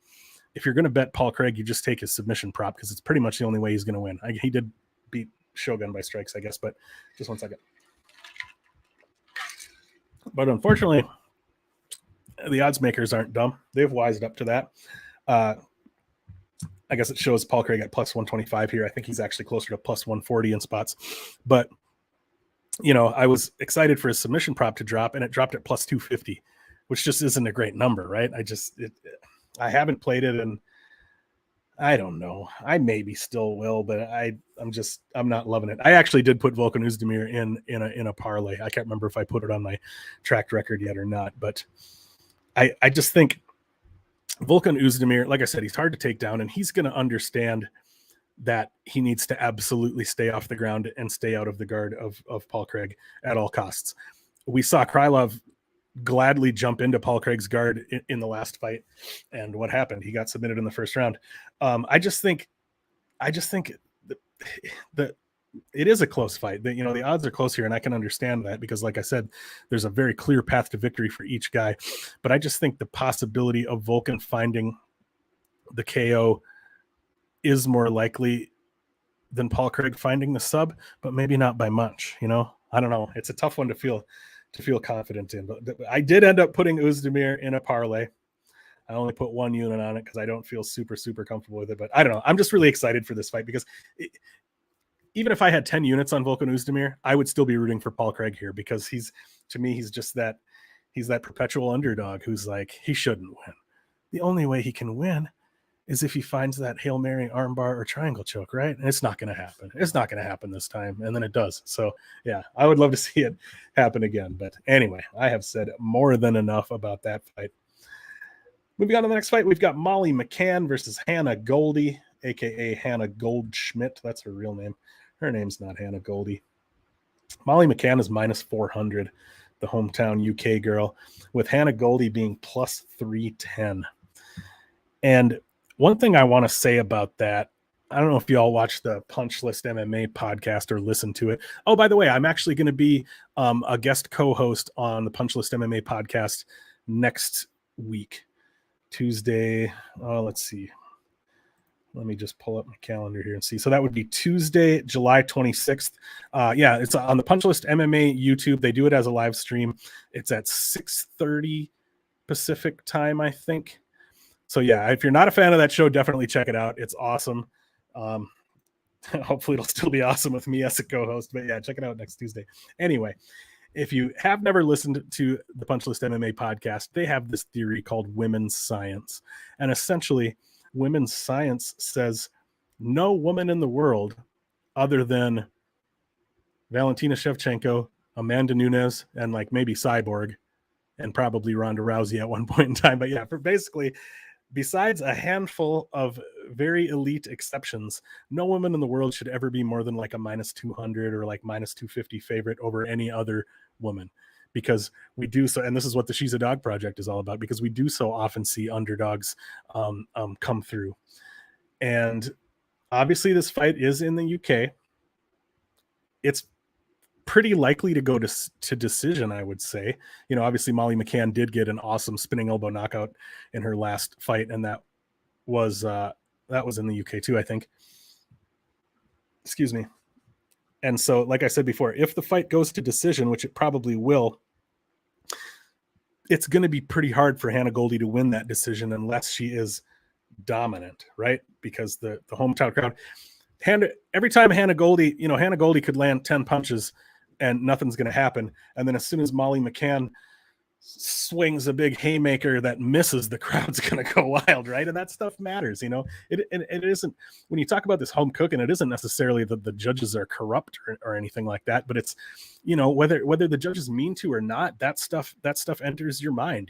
A: If you're going to bet Paul Craig, you just take his submission prop because it's pretty much the only way he's going to win. He did beat Shogun by strikes, I guess, but just one second. But unfortunately, the odds makers aren't dumb. They've wised up to that. I guess it shows Paul Craig at plus 125 here. I think he's actually closer to plus 140 in spots. But, I was excited for his submission prop to drop, and it dropped at plus 250, which just isn't a great number, right? I haven't played it in, I don't know. I maybe still will, but I'm not loving it. I actually did put Volkan Oezdemir in a parlay. I can't remember if I put it on my tracked record yet or not, but I just think Volkan Oezdemir, like I said, he's hard to take down, and he's going to understand that he needs to absolutely stay off the ground and stay out of the guard of Paul Craig at all costs. We saw Krylov gladly jump into Paul Craig's guard in the last fight, and what happened? He got submitted in the first round. I just think that it is a close fight. That, the odds are close here, and I can understand that because, like I said, there's a very clear path to victory for each guy. But I just think the possibility of Volkan finding the KO is more likely than Paul Craig finding the sub, but maybe not by much. I don't know. It's a tough one to feel confident in. But I did end up putting Oezdemir in a parlay. I only put one unit on it because I don't feel super, super comfortable with it. But I don't know. I'm just really excited for this fight because even if I had 10 units on Volkan Oezdemir, I would still be rooting for Paul Craig here because he's just that perpetual underdog who's like, he shouldn't win. The only way he can win is if he finds that Hail Mary armbar or triangle choke, right? And it's not going to happen. It's not going to happen this time. And then it does. So yeah, I would love to see it happen again. But anyway, I have said more than enough about that fight. Moving on to the next fight, we've got Molly McCann versus Hannah Goldy, aka Hannah Goldschmidt. That's her real name. Her name's not Hannah Goldy. Molly McCann is minus 400, the hometown UK girl, with Hannah Goldy being plus 310. And one thing I want to say about that, I don't know if you all watch the Punch List MMA podcast or listen to it. Oh, by the way, I'm actually going to be a guest co-host on the Punch List MMA podcast next week, Tuesday. Let's see. Let me just pull up my calendar here and see. So that would be Tuesday, July 26th. Yeah, it's on the Punch List MMA YouTube. They do it as a live stream. It's at 6:30 Pacific time, I think. So yeah, if you're not a fan of that show, definitely check it out. It's awesome. Hopefully it'll still be awesome with me as a co-host, but yeah, check it out next Tuesday. Anyway, if you have never listened to the Punch List MMA podcast, they have this theory called women's science. And essentially, women's science says no woman in the world other than Valentina Shevchenko, Amanda Nunes, and like maybe Cyborg, and probably Ronda Rousey at one point in time. But yeah, for basically, besides a handful of very elite exceptions, no woman in the world should ever be more than like a minus 200 or like minus 250 favorite over any other woman, because we do so. And this is what the She's a Dog Project is all about, because we do so often see underdogs come through. And obviously this fight is in the UK. It's pretty likely to go to decision, I would say. Obviously Molly McCann did get an awesome spinning elbow knockout in her last fight, and that was in the UK too, I think. Excuse me. And so, like I said before, if the fight goes to decision, which it probably will, it's going to be pretty hard for Hannah Goldy to win that decision unless she is dominant, right? Because the hometown crowd, every time Hannah Goldy could land 10 punches and nothing's going to happen. And then as soon as Molly McCann swings a big haymaker that misses, the crowd's going to go wild, right? And that stuff matters, it isn't, when you talk about this home cooking, it isn't necessarily that the judges are corrupt or anything like that, but it's, whether the judges mean to or not, that stuff enters your mind.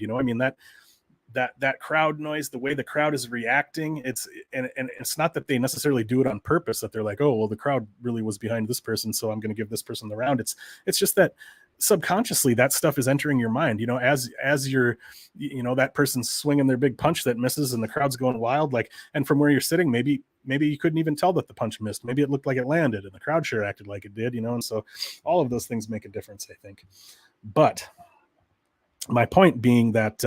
A: That crowd noise, the way the crowd is reacting, it's not that they necessarily do it on purpose, that they're like, oh, well, the crowd really was behind this person, so I'm going to give this person the round. It's just that subconsciously that stuff is entering your mind, as you're, that person's swinging their big punch that misses and the crowd's going wild, like, and from where you're sitting, maybe you couldn't even tell that the punch missed. Maybe it looked like it landed and the crowd sure acted like it did, and so all of those things make a difference, I think. But my point being that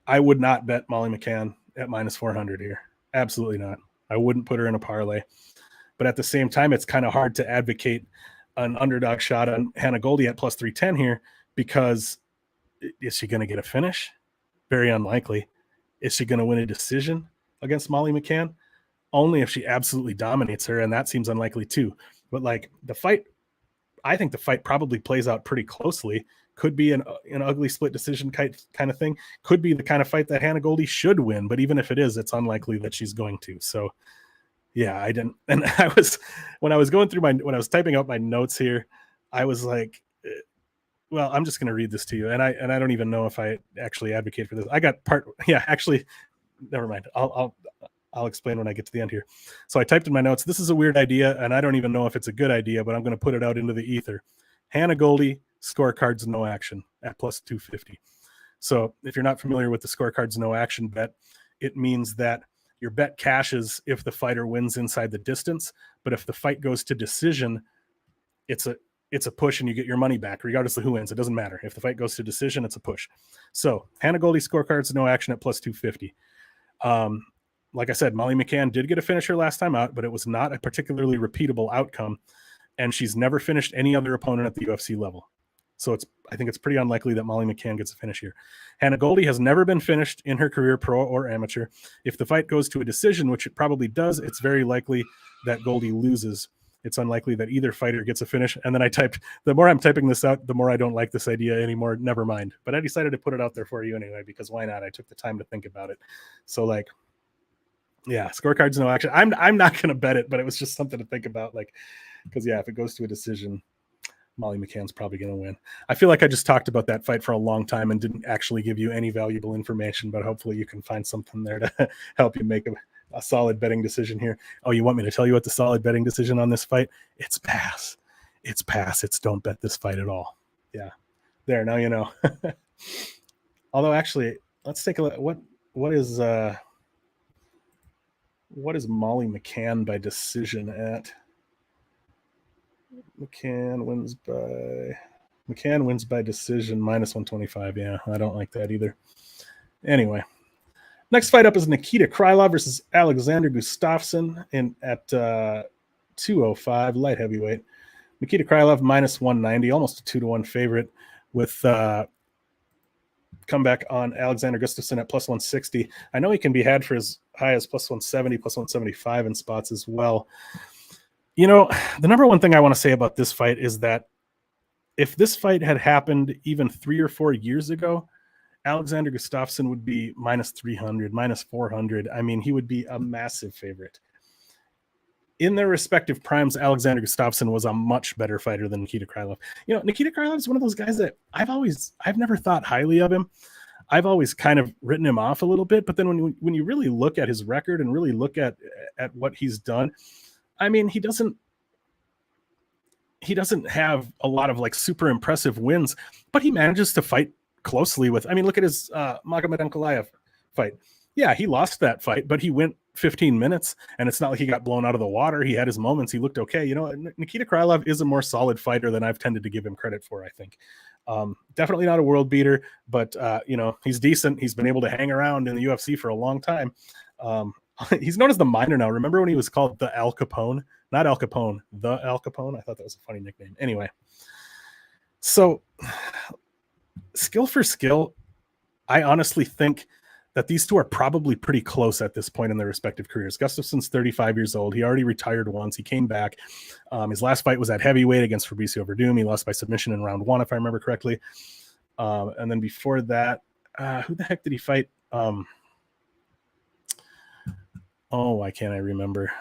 A: I would not bet Molly McCann at minus 400 here. Absolutely not. I wouldn't put her in a parlay. But at the same time, it's kind of hard to advocate an underdog shot on Hannah Goldy at plus 310 here, because is she going to get a finish? Very unlikely. Is she going to win a decision against Molly McCann? Only if she absolutely dominates her, and that seems unlikely too. But like I think the fight probably plays out pretty closely, Could be an ugly split decision kind of thing. Could be the kind of fight that Hannah Goldy should win, but even if it is, it's unlikely that she's going to. So yeah, I didn't. And when I was typing out my notes here, I was like, well, I'm just going to read this to you. And I don't even know if I actually advocate for this. I got actually, never mind. I'll explain when I get to the end here. So I typed in my notes, this is a weird idea, and I don't even know if it's a good idea, but I'm going to put it out into the ether. Hannah Goldy, scorecards, no action at plus 250. So if you're not familiar with the scorecards, no action bet, it means that your bet cashes if the fighter wins inside the distance, but if the fight goes to decision, it's a push and you get your money back regardless of who wins. It doesn't matter. If the fight goes to decision, it's a push. So Hannah Goldy, scorecards, no action at plus 250. Like I said, Molly McCann did get a finisher last time out, but it was not a particularly repeatable outcome, and she's never finished any other opponent at the UFC level. So I think it's pretty unlikely that Molly McCann gets a finish here. Hannah Goldy has never been finished in her career, pro or amateur. If the fight goes to a decision, which it probably does, it's very likely that Goldy loses. It's unlikely that either fighter gets a finish. And then I typed, the more I'm typing this out, the more I don't like this idea anymore. Never mind. But I decided to put it out there for you anyway, because why not? I took the time to think about it. So like, yeah, scorecards, no action. I'm not going to bet it, but it was just something to think about. Like, because yeah, if it goes to a decision, Molly McCann's probably going to win. I feel like I just talked about that fight for a long time and didn't actually give you any valuable information, but hopefully you can find something there to help you make a solid betting decision here. Oh, you want me to tell you what the solid betting decision on this fight? It's pass. It's pass. It's don't bet this fight at all. Yeah. There, now you know. Although actually, let's take a look. What is Molly McCann by decision at? McCann wins by decision, minus 125. Yeah, I don't like that either. Anyway, next fight up is Nikita Krylov versus Alexander Gustafsson at 205 light heavyweight. Nikita Krylov minus 190, almost a 2-1 favorite, with comeback on Alexander Gustafsson at plus 160. I know he can be had for as high as plus 170, plus 175 in spots as well. You know, the number one thing I want to say about this fight is that if this fight had happened even 3 or 4 years ago, Alexander Gustafsson would be minus 300, minus 400. I mean, he would be a massive favorite. In their respective primes, Alexander Gustafsson was a much better fighter than Nikita Krylov. You know, Nikita Krylov is one of those guys that I've never thought highly of him. I've always kind of written him off a little bit, but then when you really look at his record and really look at what he's done, I mean, he doesn't have a lot of like super impressive wins, but he manages to fight closely with, I mean, look at his Magomed Ankalaev fight. Yeah, he lost that fight, but he went 15 minutes, and it's not like he got blown out of the water. He had his moments. He looked okay. You know, Nikita Krylov is a more solid fighter than I've tended to give him credit for, I think. Definitely not a world beater, but, you know, he's decent. He's been able to hang around in the UFC for a long time. He's known as the Miner now. Remember when he was called the Al Capone? Not Al Capone, the Al Capone. I thought that was a funny nickname. Anyway, so skill for skill, I honestly think that these two are probably pretty close at this point in their respective careers. Gustafsson's 35 years old. He already retired once. He came back. His last fight was at heavyweight against Fabricio Verdum. He lost by submission in round 1, if I remember correctly. And then before that, who the heck did he fight? Why can't I remember?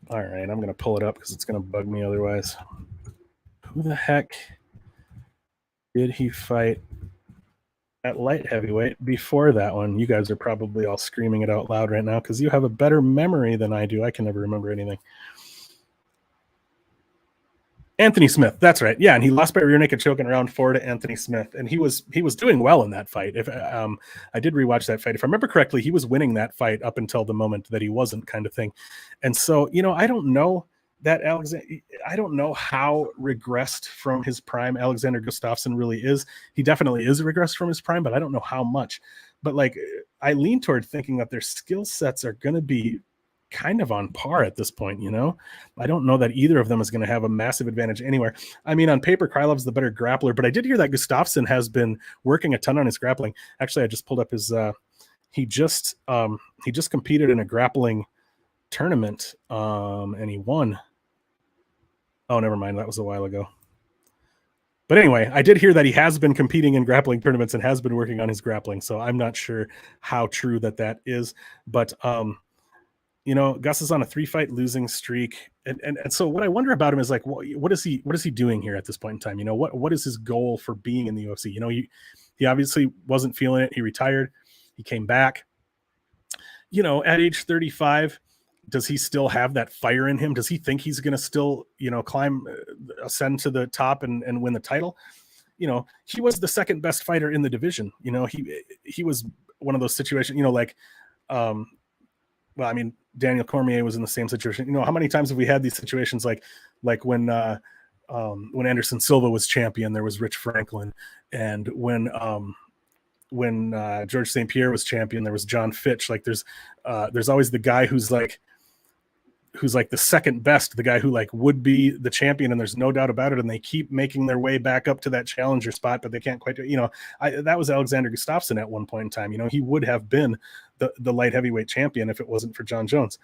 A: All right, I'm going to pull it up because it's going to bug me otherwise. Who the heck did he fight at light heavyweight before that one? You guys are probably all screaming it out loud right now because you have a better memory than I do. I can never remember anything. Anthony Smith, that's right. Yeah, and he lost by rear naked choke in round 4 to Anthony Smith, and he was doing well in that fight. If I did rewatch that fight, if I remember correctly, he was winning that fight up until the moment that he wasn't, kind of thing. And so, you know, I don't know how regressed from his prime Alexander Gustafsson really is. He definitely is regressed from his prime, but I don't know how much. But like, I lean toward thinking that their skill sets are going to be kind of on par at this point. You know, I don't know that either of them is going to have a massive advantage anywhere. I mean, on paper, Krylov's the better grappler, but I did hear that Gustafsson has been working a ton on his grappling. Actually, I just pulled up his, he just competed in a grappling tournament, and he won. Oh, never mind. That was a while ago. But anyway, I did hear that he has been competing in grappling tournaments and has been working on his grappling. So I'm not sure how true that is. But, Gus is on a 3-fight losing streak. And so what I wonder about him is like, what is he doing here at this point in time? What is his goal for being in the UFC? He obviously wasn't feeling it. He retired. He came back. At age 35, does he still have that fire in him? Does he think he's going to still, ascend to the top and win the title? He was the second best fighter in the division. He was one of those situations, Daniel Cormier was in the same situation. How many times have we had these situations like when Anderson Silva was champion, there was Rich Franklin, and when George St. Pierre was champion, there was John Fitch. Like there's always the guy who's like the second best, the guy who like would be the champion, and there's no doubt about it, and they keep making their way back up to that challenger spot, but they can't quite do it. That was Alexander Gustafsson at one point in time. He would have been the light heavyweight champion if it wasn't for John Jones.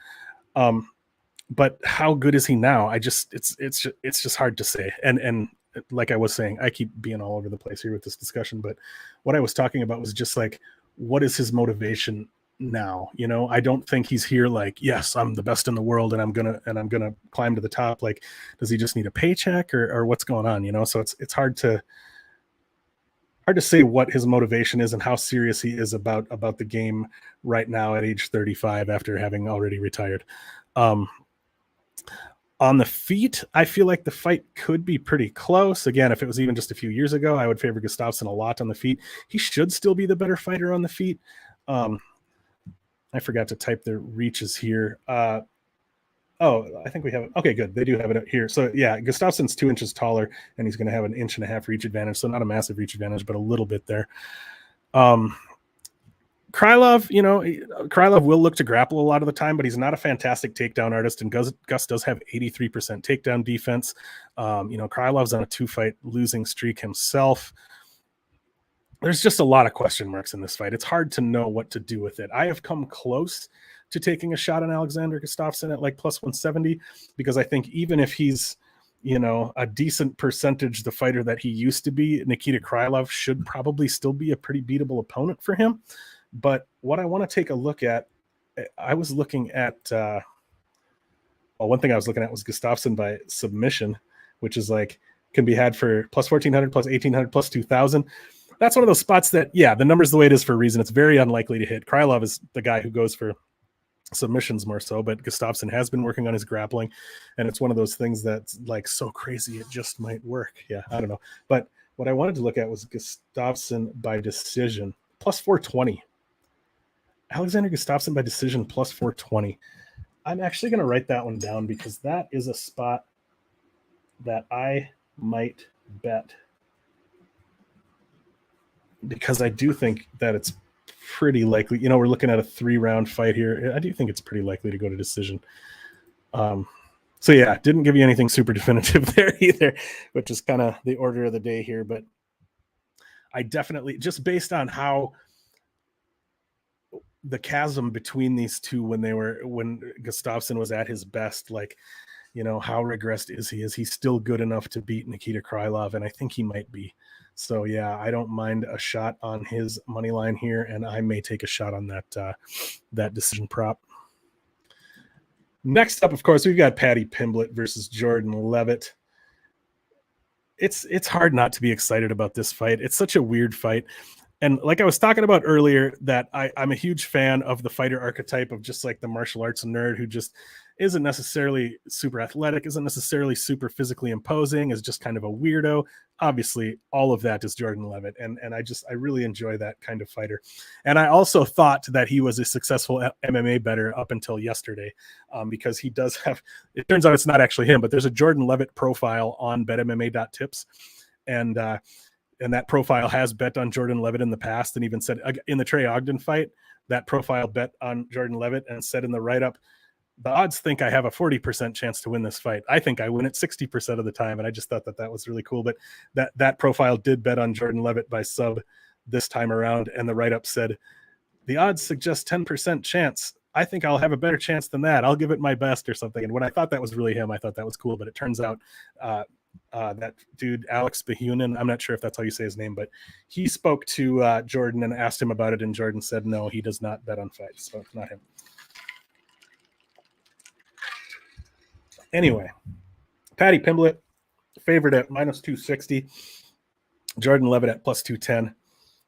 A: But how good is he now? It's just hard to say. And like I was saying, I keep being all over the place here with this discussion, but what I was talking about was just like, what is his motivation now? I don't think he's here like, yes, I'm the best in the world and I'm gonna climb to the top. Like, does he just need a paycheck or what's going on? So it's hard to say what his motivation is and how serious he is about the game right now at age 35 after having already retired. On the feet, I feel like the fight could be pretty close. Again, if it was even just a few years ago, I would favor Gustafsson a lot on the feet. He should still be the better fighter on the feet. I forgot to type the reaches here. I think we have it. Okay, good. They do have it here. So yeah, Gustafsson's 2 inches taller, and he's going to have an 1.5 inch reach advantage. So not a massive reach advantage, but a little bit there. Krylov, Krylov will look to grapple a lot of the time, but he's not a fantastic takedown artist, and Gus does have 83% takedown defense. Krylov's on a 2-fight losing streak himself. There's just a lot of question marks in this fight. It's hard to know what to do with it. I have come close to taking a shot on Alexander Gustafsson at like plus 170, because I think even if he's, a decent percentage the fighter that he used to be, Nikita Krylov should probably still be a pretty beatable opponent for him. But what I want to take a look at, I was looking at, one thing I was looking at was Gustafsson by submission, which is like, can be had for plus 1,400, plus 1,800, plus 2,000. That's one of those spots that, the number's the way it is for a reason. It's very unlikely to hit. Krylov is the guy who goes for submissions more so, but Gustafsson has been working on his grappling, and it's one of those things that's like so crazy it just might work. Yeah, I don't know. But what I wanted to look at was Gustafsson by decision, plus 420. Alexander Gustafsson by decision, plus 420. I'm actually going to write that one down because that is a spot that I might bet, because I do think that it's pretty likely. We're looking at a 3-round fight here. I do think it's pretty likely to go to decision. So yeah, didn't give you anything super definitive there either, which is kind of the order of the day here. But I definitely, just based on how the chasm between these two when Gustafsson was at his best, like, how regressed is he? Is he still good enough to beat Nikita Krylov? And I think he might be. So yeah, I don't mind a shot on his money line here, and I may take a shot on that decision prop. Next up, of course, we've got Paddy Pimblett versus Jordan Leavitt. It's hard not to be excited about this fight. It's such a weird fight. And like I was talking about earlier, that I'm a huge fan of the fighter archetype of just like the martial arts nerd who just isn't necessarily super athletic, isn't necessarily super physically imposing, is just kind of a weirdo. Obviously, all of that is Jordan Leavitt. And I really enjoy that kind of fighter. And I also thought that he was a successful MMA bettor up until yesterday, because he does have, it turns out it's not actually him, but there's a Jordan Leavitt profile on betmma.tips. And that profile has bet on Jordan Leavitt in the past, and even said in the Trey Ogden fight, that profile bet on Jordan Leavitt and said in the write-up, the odds think I have a 40% chance to win this fight. I think I win it 60% of the time. And I just thought that was really cool. But that profile did bet on Jordan Leavitt by sub this time around. And the write-up said, the odds suggest 10% chance. I think I'll have a better chance than that. I'll give it my best or something. And when I thought that was really him, I thought that was cool. But it turns out that dude, Alex Behunin, I'm not sure if that's how you say his name, but he spoke to Jordan and asked him about it, and Jordan said no, he does not bet on fights, so not him. Anyway, Paddy Pimblett favored at minus 260. Jordan Leavitt at plus 210.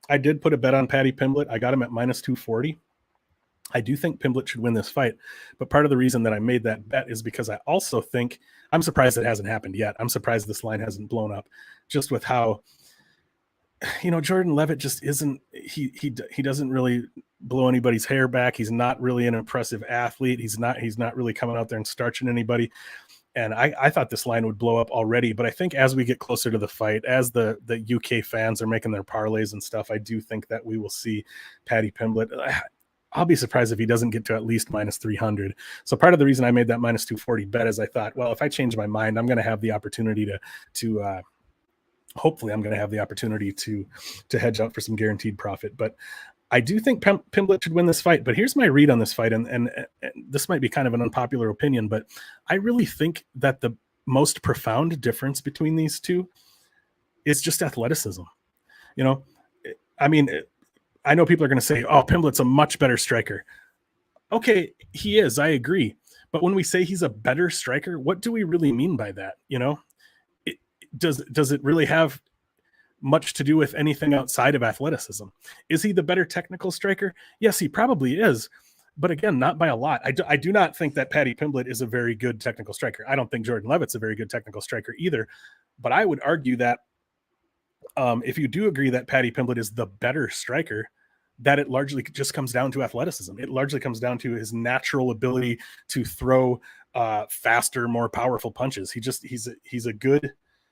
A: I did put a bet on Paddy Pimblett. I got him at minus 240. I do think Pimblett should win this fight, but part of the reason that I made that bet is because I also think, I'm surprised it hasn't happened yet. I'm surprised this line hasn't blown up, just with how, Jordan Leavitt just isn't, he doesn't really blow anybody's hair back. He's not really an impressive athlete. He's not really coming out there and starching anybody. And I thought this line would blow up already, but I think as we get closer to the fight, as the UK fans are making their parlays and stuff, I do think that we will see Paddy Pimblett. I'll be surprised if he doesn't get to at least minus 300. So part of the reason I made that minus 240 bet is I thought, well, if I change my mind, I'm going to have the opportunity to hopefully I'm going to have the opportunity to hedge out for some guaranteed profit. But I do think Pimblett should win this fight. But here's my read on this fight, and this might be kind of an unpopular opinion, but I really think that the most profound difference between these two is just athleticism. I know people are going to say, oh, Pimblett's a much better striker. Okay, he is. I agree. But when we say he's a better striker, what do we really mean by that? Does it really have much to do with anything outside of athleticism? Is he the better technical striker? Yes, he probably is. But again, not by a lot. I do not think that Paddy Pimblett is a very good technical striker. I don't think Jordan Leavitt's a very good technical striker either. But I would argue that if you do agree that Paddy Pimblett is the better striker, that it largely just comes down to athleticism. It largely comes down to his natural ability to throw faster, more powerful punches. He's a good,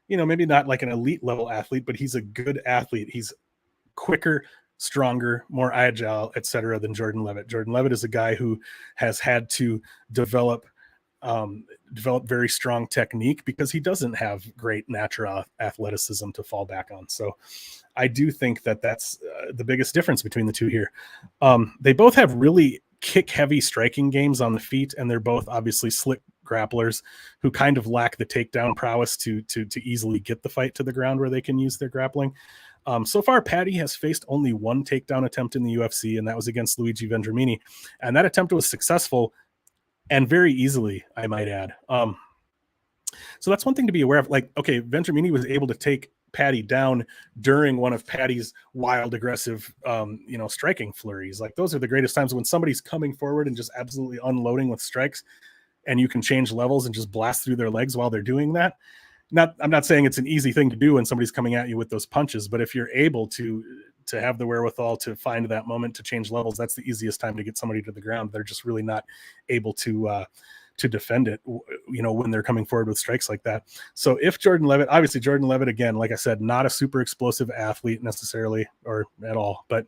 A: maybe not like an elite level athlete, but he's a good athlete. He's quicker, stronger, more agile, etc. than Jordan Leavitt. Jordan Leavitt is a guy who has had to develop very strong technique because he doesn't have great natural athleticism to fall back on. So I do think that that's the biggest difference between the two here. They both have really kick heavy striking games on the feet, and they're both obviously slick grapplers who kind of lack the takedown prowess to easily get the fight to the ground where they can use their grappling. So far, Paddy has faced only one takedown attempt in the UFC, and that was against Luigi Vendramini. And that attempt was successful and very easily, I might add. So that's one thing to be aware of. Like, okay, Vendramini was able to take Paddy down during one of Paddy's wild, aggressive, striking flurries. Like, those are the greatest times when somebody's coming forward and just absolutely unloading with strikes, and you can change levels and just blast through their legs while they're doing that. I'm not saying it's an easy thing to do when somebody's coming at you with those punches, but if you're able to have the wherewithal to find that moment to change levels, that's the easiest time to get somebody to the ground. They're just really not able to defend it, when they're coming forward with strikes like that. So if Jordan Leavitt, again, like I said, not a super explosive athlete necessarily or at all, but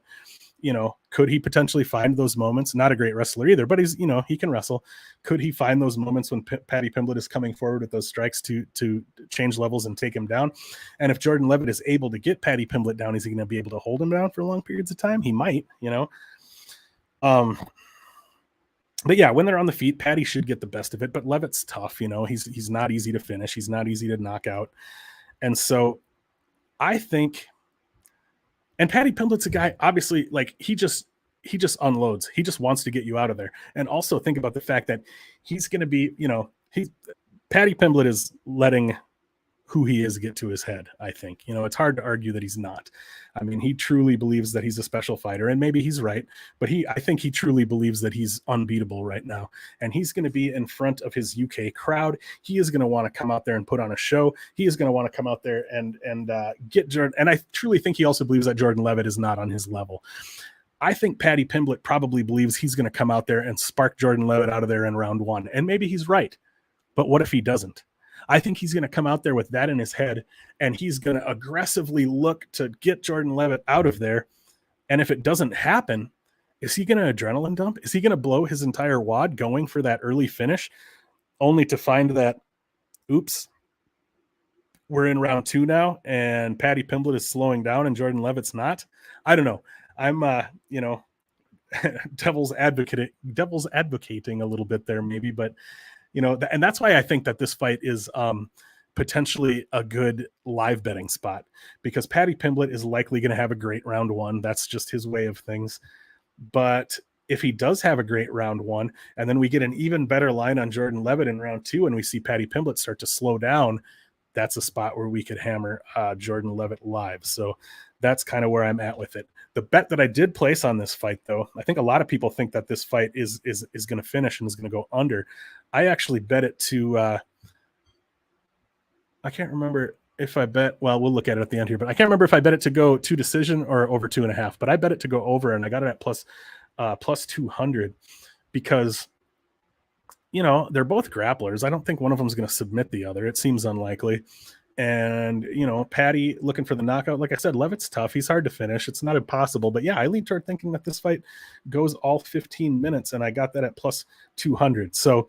A: could he potentially find those moments? Not a great wrestler either, but he's, he can wrestle. Could he find those moments when Paddy Pimblett is coming forward with those strikes to change levels and take him down? And if Jordan Leavitt is able to get Paddy Pimblett down, is he going to be able to hold him down for long periods of time? He might, But yeah, when they're on the feet, Paddy should get the best of it, but Leavitt's tough. He's not easy to finish. He's not easy to knock out. And so I think, and Paddy Pimblett's a guy, obviously, like he just unloads. He just wants to get you out of there. And also think about the fact that he's going to be, Paddy Pimblett is letting who he is get to his head, I think. It's hard to argue that he's not. I mean, he truly believes that he's a special fighter, and maybe he's right, but I think he truly believes that he's unbeatable right now. And he's going to be in front of his UK crowd. He is going to want to come out there and put on a show. He is going to want to come out there and get Jordan. And I truly think he also believes that Jordan Leavitt is not on his level. I think Paddy Pimblett probably believes he's going to come out there and spark Jordan Leavitt out of there in round one. And maybe he's right, but what if he doesn't? I think he's going to come out there with that in his head, and he's going to aggressively look to get Jordan Leavitt out of there. And if it doesn't happen, is he going to adrenaline dump? Is he going to blow his entire wad going for that early finish, only to find that, oops, we're in round two now, and Paddy Pimblett is slowing down and Jordan Leavitt's not? I don't know. I'm, devil's advocating a little bit there maybe, but and that's why I think that this fight is potentially a good live betting spot, because Paddy Pimblett is likely going to have a great round one. That's just his way of things. But if he does have a great round one, and then we get an even better line on Jordan Leavitt in round two, and we see Paddy Pimblett start to slow down, that's a spot where we could hammer Jordan Leavitt live. So that's kind of where I'm at with it. The bet that I did place on this fight, though, I think a lot of people think that this fight is going to finish and is going to go under. I actually bet it to I can't remember if I bet, well, we'll look at it at the end here, but I can't remember if I bet it to go to decision or over 2.5, but I bet it to go over, and I got it at plus 200 because, you know, they're both grapplers. I don't think one of them is going to submit the other. It seems unlikely. And, you know, Paddy looking for the knockout. Like I said, Leavitt's tough. He's hard to finish. It's not impossible. But yeah, I lean toward thinking that this fight goes all 15 minutes, and I got that at plus 200. So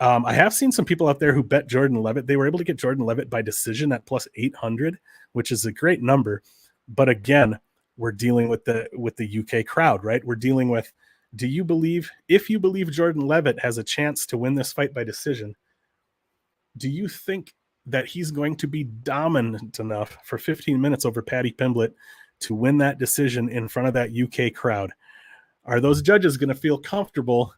A: I have seen some people out there who bet Jordan Leavitt. They were able to get Jordan Leavitt by decision at plus 800, which is a great number. But again, we're dealing with the UK crowd, right? We're dealing with, if you believe Jordan Leavitt has a chance to win this fight by decision, do you think that he's going to be dominant enough for 15 minutes over Paddy Pimblett to win that decision in front of that UK crowd? Are those judges going to feel comfortable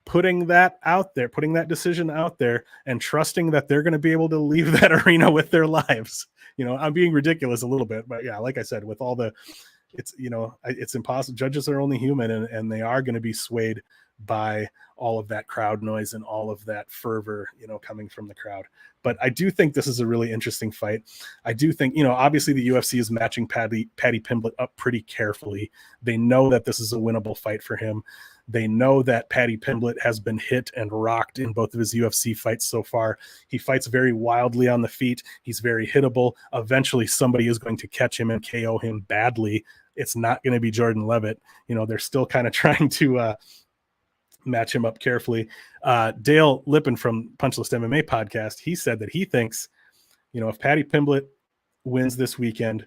A: putting that out there, putting that decision out there, and trusting that they're going to be able to leave that arena with their lives? You know, I'm being ridiculous a little bit, but yeah, like I said, with all the, it's impossible. Judges are only human, and they are going to be swayed by all of that crowd noise and all of that fervor, you know, coming from the crowd. But I do think this is a really interesting fight. I do think, you know, obviously the UFC is matching Paddy Pimblett up pretty carefully. They know that this is a winnable fight for him. They know that Paddy Pimblett has been hit and rocked in both of his UFC fights so far. He fights very wildly on the feet. He's very hittable. Eventually somebody is going to catch him and KO him badly. It's not going to be Jordan Leavitt. You know, they're still kind of trying to match him up carefully. Dale Lippin from Punchlist MMA podcast, he said that he thinks, you know, if Paddy Pimblett wins this weekend,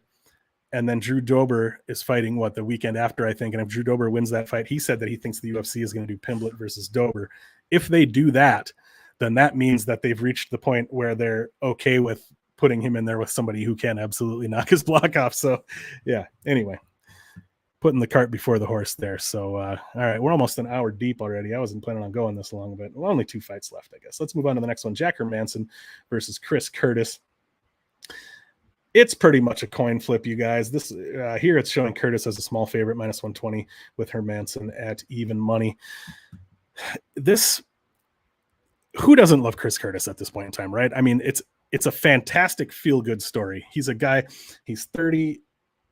A: and then Drew Dober is fighting the weekend after, I think. And if Drew Dober wins that fight, he said that he thinks the UFC is going to do Pimblett versus Dober. If they do that, then that means that they've reached the point where they're okay with putting him in there with somebody who can absolutely knock his block off. So yeah, anyway, putting the cart before the horse there. So, all right, we're almost an hour deep already. I wasn't planning on going this long, but only 2 fights left, I guess. Let's move on to the next one. Jack Hermansson versus Chris Curtis. It's pretty much a coin flip, you guys. This here it's showing Curtis as a small favorite, minus 120, with Hermansson at even money. Who doesn't love Chris Curtis at this point in time, right? I mean, it's a fantastic feel-good story. He's a guy, he's 30.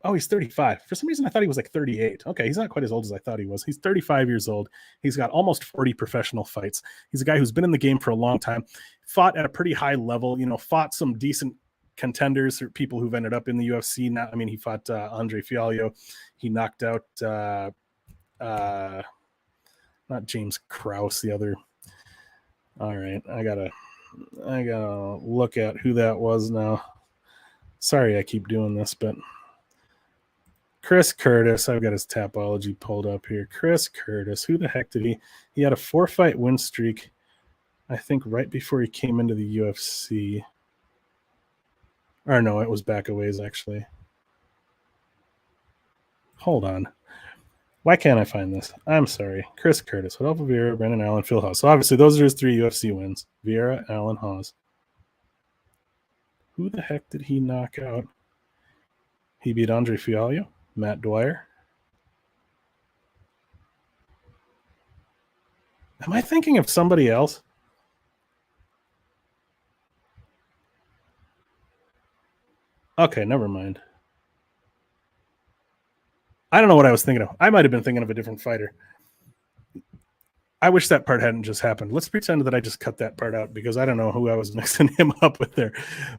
A: Oh, he's 35. For some reason, I thought he was like 38. Okay, he's not quite as old as I thought he was. He's 35 years old. He's got almost 40 professional fights. He's a guy who's been in the game for a long time, fought at a pretty high level, you know, fought some decent contenders or people who've ended up in the UFC. Now, I mean, he fought Andre Fialho. He knocked out not James Krause, the other. All right, I gotta look at who that was now. Sorry, I keep doing this, but Chris Curtis, I've got his Tapology pulled up here. Chris Curtis, who the heck did he had a 4-fight win streak, I think, right before he came into the UFC. Or no, it was back a ways, actually. Hold on. Why can't I find this? I'm sorry. Chris Curtis, Rodolfo Vieira, Brendan Allen, Phil Hawes. So obviously those are his 3 UFC wins. Vieira, Allen, Hawes. Who the heck did he knock out? He beat Andre Fialho, Matt Dwyer. Am I thinking of somebody else? Okay, never mind. I don't know what I was thinking of. I might have been thinking of a different fighter. I wish that part hadn't just happened. Let's pretend that I just cut that part out because I don't know who I was mixing him up with there.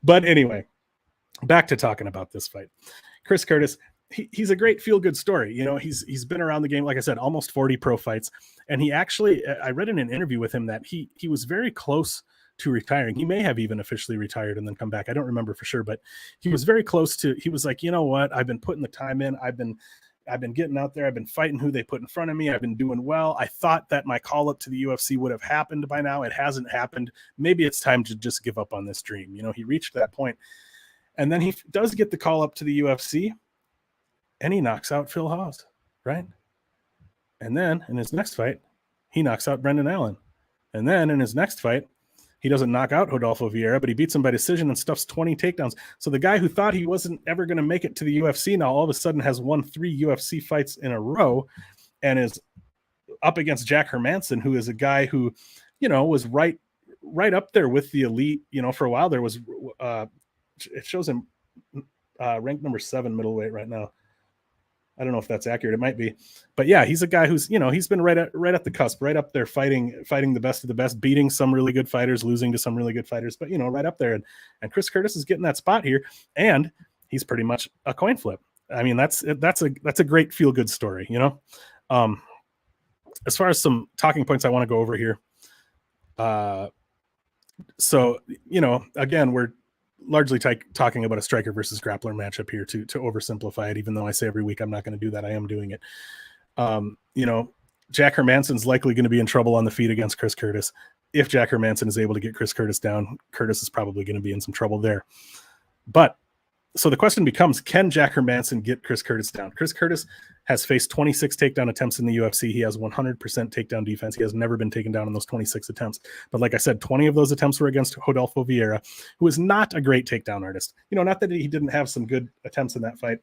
A: But anyway, back to talking about this fight. Chris Curtis, he's a great feel-good story. You know, he's been around the game, like I said, almost 40 pro fights. And he actually, I read in an interview with him that he was very close to retiring. He may have even officially retired and then come back. I don't remember for sure, but he was very close to, he was like, you know what? I've been putting the time in. I've been I've been getting out there. I've been fighting who they put in front of me. I've been doing well. I thought that my call up to the UFC would have happened by now. It hasn't happened. Maybe it's time to just give up on this dream. You know, he reached that point. And then he does get the call up to the UFC, and he knocks out Phil Hawes, right? And then in his next fight, he knocks out Brendan Allen. And then in his next fight, he doesn't knock out Rodolfo Vieira, but he beats him by decision and stuffs 20 takedowns. So the guy who thought he wasn't ever going to make it to the UFC now all of a sudden has won 3 UFC fights in a row and is up against Jack Hermansson, who is a guy who, you know, was right up there with the elite. You know, for a while there was, it shows him ranked number 7 middleweight right now. I don't know if that's accurate. It might be, but yeah, he's a guy who's, you know, he's been right at the cusp, right up there, fighting the best of the best, beating some really good fighters, losing to some really good fighters, but you know, right up there. And Chris Curtis is getting that spot here, and he's pretty much a coin flip. I mean, that's a great feel good story, you know. As far as some talking points I want to go over here. So, you know, again, we're largely talking about a striker versus grappler matchup here to oversimplify it, even though I say every week I'm not going to do that. I am doing it. You know, Jack Hermansson's likely going to be in trouble on the feet against Chris Curtis. If Jack Hermansson is able to get Chris Curtis down, Curtis is probably going to be in some trouble there. But so the question becomes, can Jack Hermansson get Chris Curtis down? Chris Curtis has faced 26 takedown attempts in the UFC. He has 100% takedown defense. He has never been taken down in those 26 attempts. But like I said, 20 of those attempts were against Rodolfo Vieira, who is not a great takedown artist. You know, not that he didn't have some good attempts in that fight.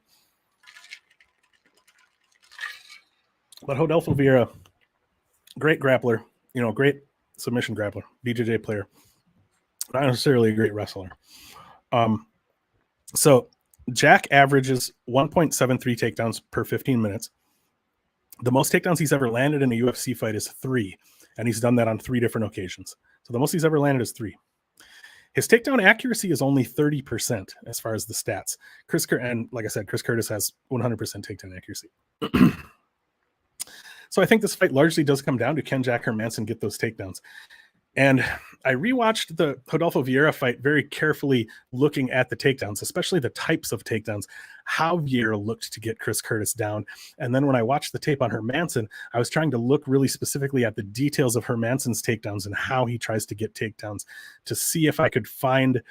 A: But Rodolfo Vieira, great grappler, you know, great submission grappler, BJJ player. Not necessarily a great wrestler. So Jack averages 1.73 takedowns per 15 minutes. The most takedowns he's ever landed in a UFC fight is 3, and he's done that on 3 different occasions. So the most he's ever landed is 3. His takedown accuracy is only 30% as far as the stats. And like I said, Chris Curtis has 100% takedown accuracy. So I think this fight largely does come down to, can Jack Hermansson get those takedowns? And I rewatched the Rodolfo Vieira fight very carefully, looking at the takedowns, especially the types of takedowns, how Vieira looked to get Chris Curtis down. And then when I watched the tape on Hermansson, I was trying to look really specifically at the details of Hermansson's takedowns and how he tries to get takedowns to see if I could find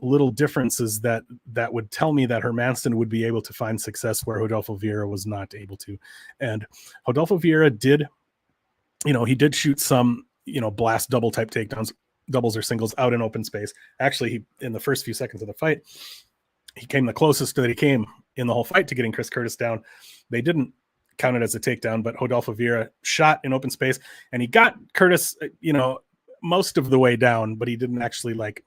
A: little differences that would tell me that Hermansson would be able to find success where Rodolfo Vieira was not able to. And Rodolfo Vieira did, you know, he did shoot some, you know, blast double type takedowns, doubles or singles out in open space. Actually, he, in the first few seconds of the fight, he came the closest that he came in the whole fight to getting Chris Curtis down. They didn't count it as a takedown, but Rodolfo Vieira shot in open space, and he got Curtis, you know, most of the way down, but he didn't actually like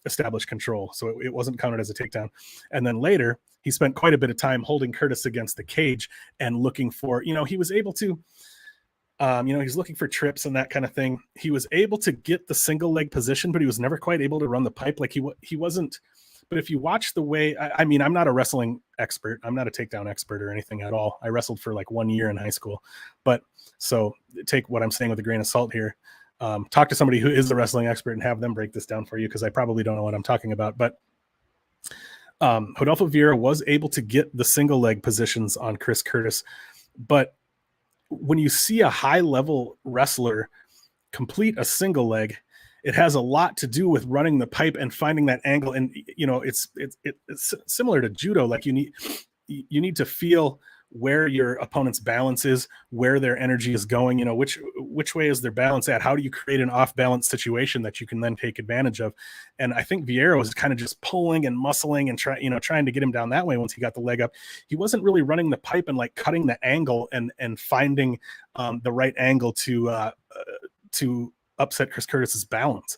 A: establish control. So it wasn't counted as a takedown. And then later he spent quite a bit of time holding Curtis against the cage and looking for, you know, he was able to, you know, he's looking for trips and that kind of thing. He was able to get the single leg position, but he was never quite able to run the pipe. Like he wasn't, but if you watch the way, I mean, I'm not a wrestling expert. I'm not a takedown expert or anything at all. I wrestled for like 1 year in high school, but so take what I'm saying with a grain of salt here. Talk to somebody who is a wrestling expert and have them break this down for you, because I probably don't know what I'm talking about. But Rodolfo Vieira was able to get the single leg positions on Chris Curtis, but when you see a high level wrestler complete a single leg, it has a lot to do with running the pipe and finding that angle. And, you know, it's similar to judo. Like you need to feel where your opponent's balance is, where their energy is going, you know, which way is their balance at? How do you create an off balance situation that you can then take advantage of? And I think Vieira was kind of just pulling and muscling and trying to get him down that way. Once he got the leg up, he wasn't really running the pipe and like cutting the angle and finding the right angle to upset Chris Curtis's balance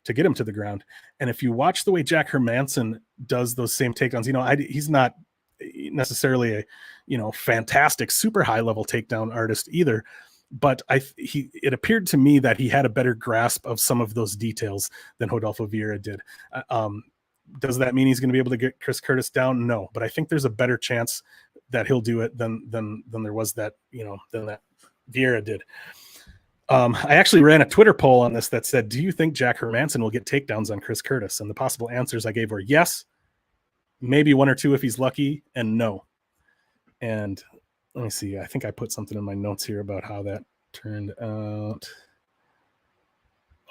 A: to get him to the ground. And if you watch the way Jack Hermansson does those same takedowns, you know, he's not necessarily a, you know, fantastic super high level takedown artist either, but it appeared to me that he had a better grasp of some of those details than Rodolfo Vieira did. Does that mean he's going to be able to get Chris Curtis down? No, but I think there's a better chance that he'll do it than there was that, you know, than that Vieira did. I actually ran a Twitter poll on this that said, do you think Jack Hermansson will get takedowns on Chris Curtis? And the possible answers I gave were yes, maybe 1 or 2 if he's lucky, and no. And Let me see. I think I put something in my notes here about how that turned out.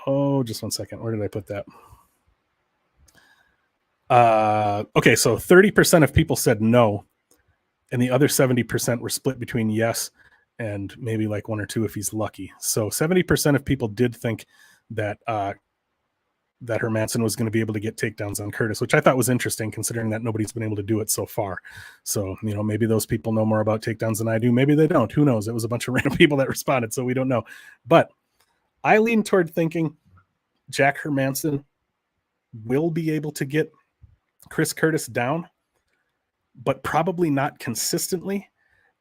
A: Oh, just 1 second. Where did I put that? Okay, so 30% of people said no, and the other 70% were split between yes and maybe like 1 or 2 if he's lucky. So 70% of people did think that that Hermansson was going to be able to get takedowns on Curtis, which I thought was interesting considering that nobody's been able to do it so far. So, you know, maybe those people know more about takedowns than I do. Maybe they don't. Who knows? It was a bunch of random people that responded, so we don't know. But I lean toward thinking Jack Hermansson will be able to get Chris Curtis down, but probably not consistently,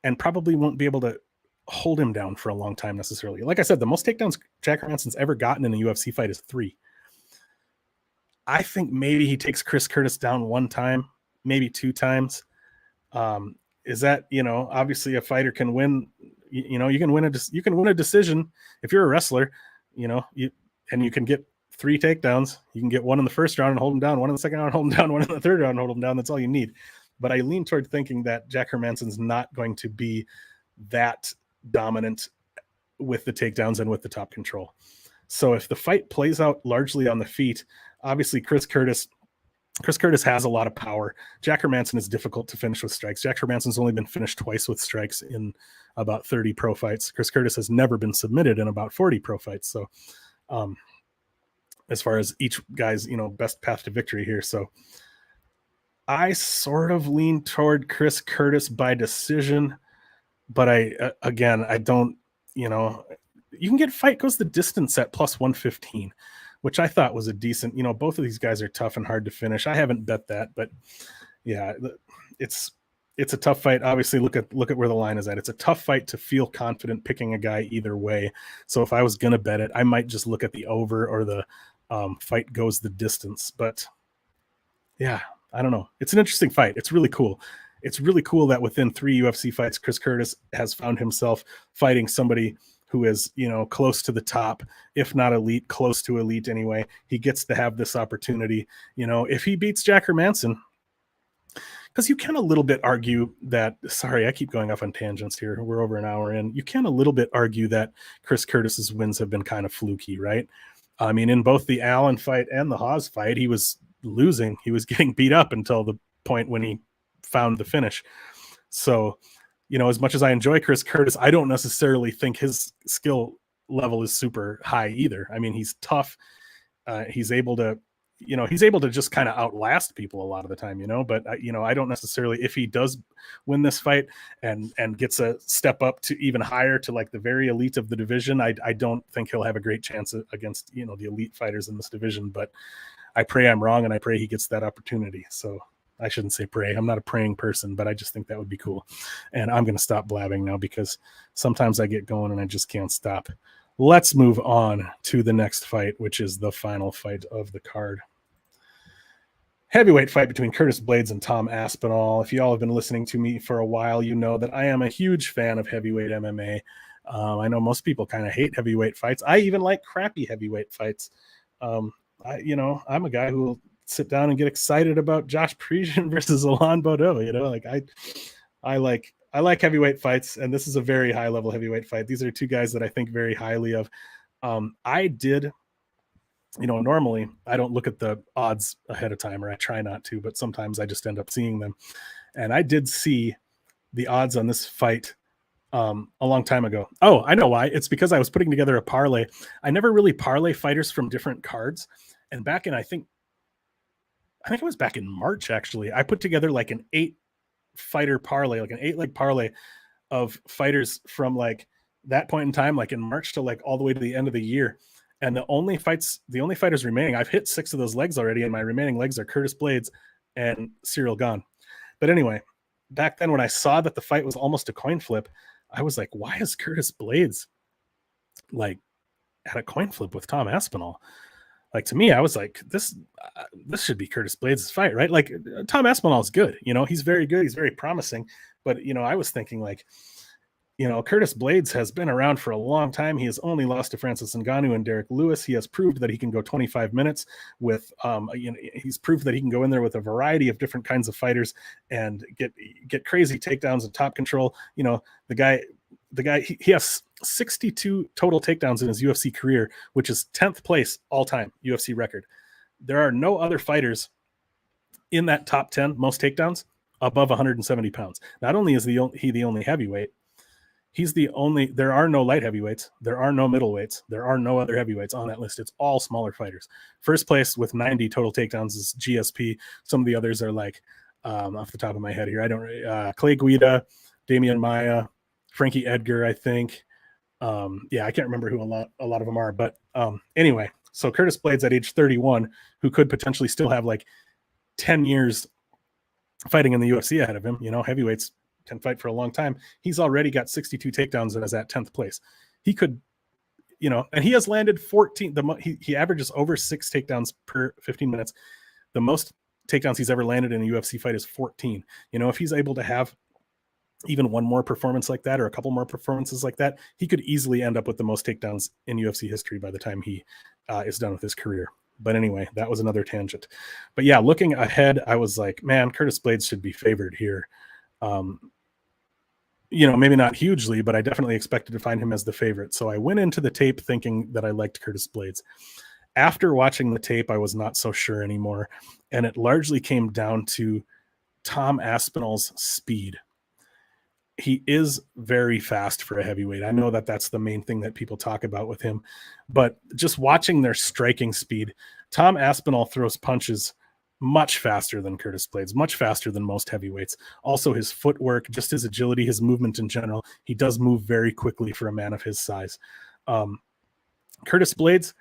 A: and probably won't be able to hold him down for a long time necessarily. Like I said, the most takedowns Jack Hermansson's ever gotten in a UFC fight is 3. I think maybe he takes Chris Curtis down 1 time, maybe 2 times. Is that, you know, obviously a fighter can win, you know, you can win a decision if you're a wrestler, you know, you can get 3 takedowns. You can get 1 in the first round and hold him down, 1 in the second round and hold him down, 1 in the third round and hold him down. That's all you need. But I lean toward thinking that Jack Hermansson's not going to be that dominant with the takedowns and with the top control. So if the fight plays out largely on the feet, obviously Chris Curtis has a lot of power. Jack Hermansson is difficult to finish with strikes. Jack Hermansson's only been finished twice with strikes in about 30 pro fights. Chris Curtis has never been submitted in about 40 pro fights. So as far as each guy's, you know, best path to victory here. So I sort of lean toward Chris Curtis by decision, but I don't, you know, you can get fight goes the distance at plus 115, which I thought was a decent, you know, both of these guys are tough and hard to finish. I haven't bet that, but yeah, it's a tough fight. Obviously look at where the line is at. It's a tough fight to feel confident picking a guy either way. So if I was going to bet it, I might just look at the over or the fight goes the distance, but yeah, I don't know. It's an interesting fight. It's really cool. It's really cool that within 3 UFC fights, Chris Curtis has found himself fighting somebody who is, you know, close to the top, if not elite, close to elite anyway. He gets to have this opportunity. You know, if he beats Jack Hermansson, because you can a little bit argue that, sorry, I keep going off on tangents here. We're over an hour in. You can a little bit argue that Chris Curtis's wins have been kind of fluky, right? I mean, in both the Allen fight and the Haas fight, he was losing. He was getting beat up until the point when he found the finish. So, you know, as much as I enjoy Chris Curtis, I don't necessarily think his skill level is super high either. I mean, he's tough. He's able to just kind of outlast people a lot of the time, you know, but you know, I don't necessarily, if he does win this fight and gets a step up to even higher to like the very elite of the division, I don't think he'll have a great chance against, you know, the elite fighters in this division, but I pray I'm wrong. And I pray he gets that opportunity. So I shouldn't say pray. I'm not a praying person, but I just think that would be cool. And I'm going to stop blabbing now because sometimes I get going and I just can't stop. Let's move on to the next fight, which is the final fight of the card. Heavyweight fight between Curtis Blaydes and Tom Aspinall. If you all have been listening to me for a while, you know that I am a huge fan of heavyweight MMA. I know most people kind of hate heavyweight fights. I even like crappy heavyweight fights. I'm a guy who will sit down and get excited about Josh Parisian versus Alain Baudot. You know, like I like heavyweight fights, and this is a very high level heavyweight fight. These are 2 guys that I think very highly of. I did, you know, normally I don't look at the odds ahead of time, or I try not to, but sometimes I just end up seeing them. And I did see the odds on this fight a long time ago. Oh, I know why. It's because I was putting together a parlay. I never really parlay fighters from different cards. And back in, I think it was back in March, actually, I put together like an 8-fighter parlay, like an 8-leg parlay of fighters from like that point in time, like in March to like all the way to the end of the year. And the only fighters remaining, I've hit 6 of those legs already, and my remaining legs are Curtis Blaydes and Cyril Gane. But anyway, back then when I saw that the fight was almost a coin flip, I was like, why is Curtis Blaydes like at a coin flip with Tom Aspinall? Like, to me, I was like, this should be Curtis Blaydes' fight, right? Like, Tom Aspinall is good. You know, he's very good. He's very promising. But, you know, I was thinking like, Curtis Blaydes has been around for a long time. He has only lost to Francis Ngannou and Derek Lewis. He has proved that he can go 25 minutes with, he's proved that he can go in there with a variety of different kinds of fighters and get crazy takedowns and top control. The guy, he has 62 total takedowns in his UFC career, which is 10th place all time UFC record. There are no other fighters in that top 10 most takedowns above 170 pounds. Not only is he the only heavyweight, there are no light heavyweights, there are no middleweights, there are no other heavyweights on that list. It's all smaller fighters. First place with 90 total takedowns is GSP. Some of the others are like, off the top of my head here, Clay Guida, Damian Maia, Frankie Edgar, I think. I can't remember who a lot of them are, but anyway, so Curtis Blaydes at age 31, who could potentially still have like 10 years fighting in the UFC ahead of him. Heavyweights can fight for a long time. He's already got 62 takedowns and is at 10th place. He could, and he has landed 14. He averages over 6 takedowns per 15 minutes. The most takedowns he's ever landed in a UFC fight is 14. If he's able to have even one more performance like that or a couple more performances like that, he could easily end up with the most takedowns in UFC history by the time he is done with his career. But anyway, that was another tangent. But yeah, looking ahead, I was like, man, Curtis Blaydes should be favored here. Maybe not hugely, but I definitely expected to find him as the favorite. So I went into the tape thinking that I liked Curtis Blaydes. After watching the tape, I was not so sure anymore. And it largely came down to Tom Aspinall's speed. He is very fast for a heavyweight. I know that that's the main thing that people talk about with him, but just watching their striking speed, Tom Aspinall throws punches much faster than Curtis Blaydes, much faster than most heavyweights. Also his footwork, just his agility, his movement in general. He does move very quickly for a man of his size. Curtis Blaydes,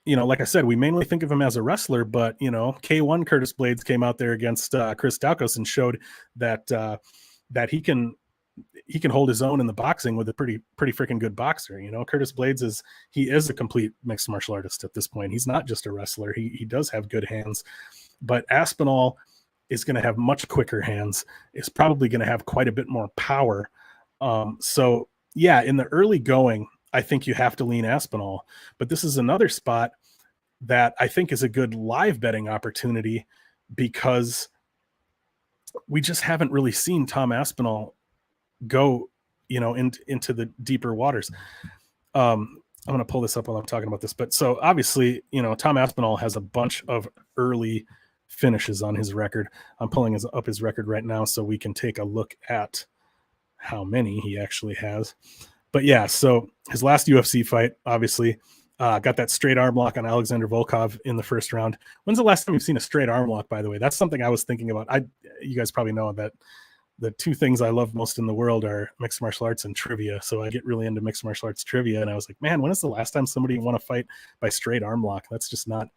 A: like I said, we mainly think of him as a wrestler, but K1 Curtis Blaydes came out there against Chris Daukaus and showed that he can hold his own in the boxing with a pretty freaking good boxer. Curtis Blaydes is a complete mixed martial artist at this point. He's not just a wrestler. He does have good hands, but Aspinall is going to have much quicker hands, is probably going to have quite a bit more power. So yeah, in the early going, I think you have to lean Aspinall, but this is another spot that I think is a good live betting opportunity because we just haven't really seen Tom Aspinall go, into the deeper waters. I'm going to pull this up while I'm talking about this, but so obviously, Tom Aspinall has a bunch of early finishes on his record. I'm pulling up his record right now so we can take a look at how many he actually has. But yeah, so his last UFC fight, obviously, got that straight arm lock on Alexander Volkov in the first round. When's the last time you've seen a straight arm lock, by the way? That's something I was thinking about. You guys probably know that the two things I love most in the world are mixed martial arts and trivia. So I get really into mixed martial arts trivia. And I was like, man, when is the last time somebody won a fight by straight arm lock? That's just not,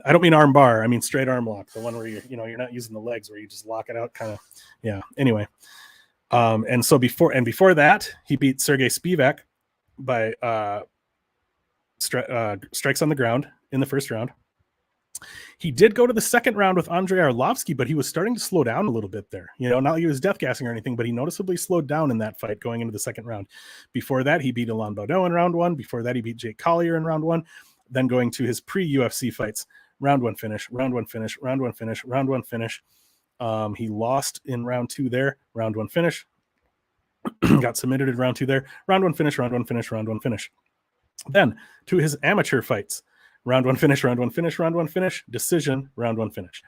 A: I don't mean arm bar. I mean straight arm lock. The one where you're not using the legs, where you just lock it out kind of. Yeah. Anyway. And so before that, he beat Sergey Spivak by strikes on the ground in the first round. He did go to the second round with Andrei Arlovsky, but he was starting to slow down a little bit there. Not like he was death gassing or anything, but he noticeably slowed down in that fight going into the second round. Before that, he beat Alain Baudot in round 1. Before that, he beat Jake Collier in round 1. Then going to his pre-UFC fights, round 1 finish, round 1 finish, round 1 finish, round 1 finish. He lost in round 2 there, round 1 finish. Got submitted in round 2 there, round 1 finish, round 1 finish, round 1 finish. Then to his amateur fights, round 1 finish, round 1 finish, round 1 finish, decision, round 1 finish.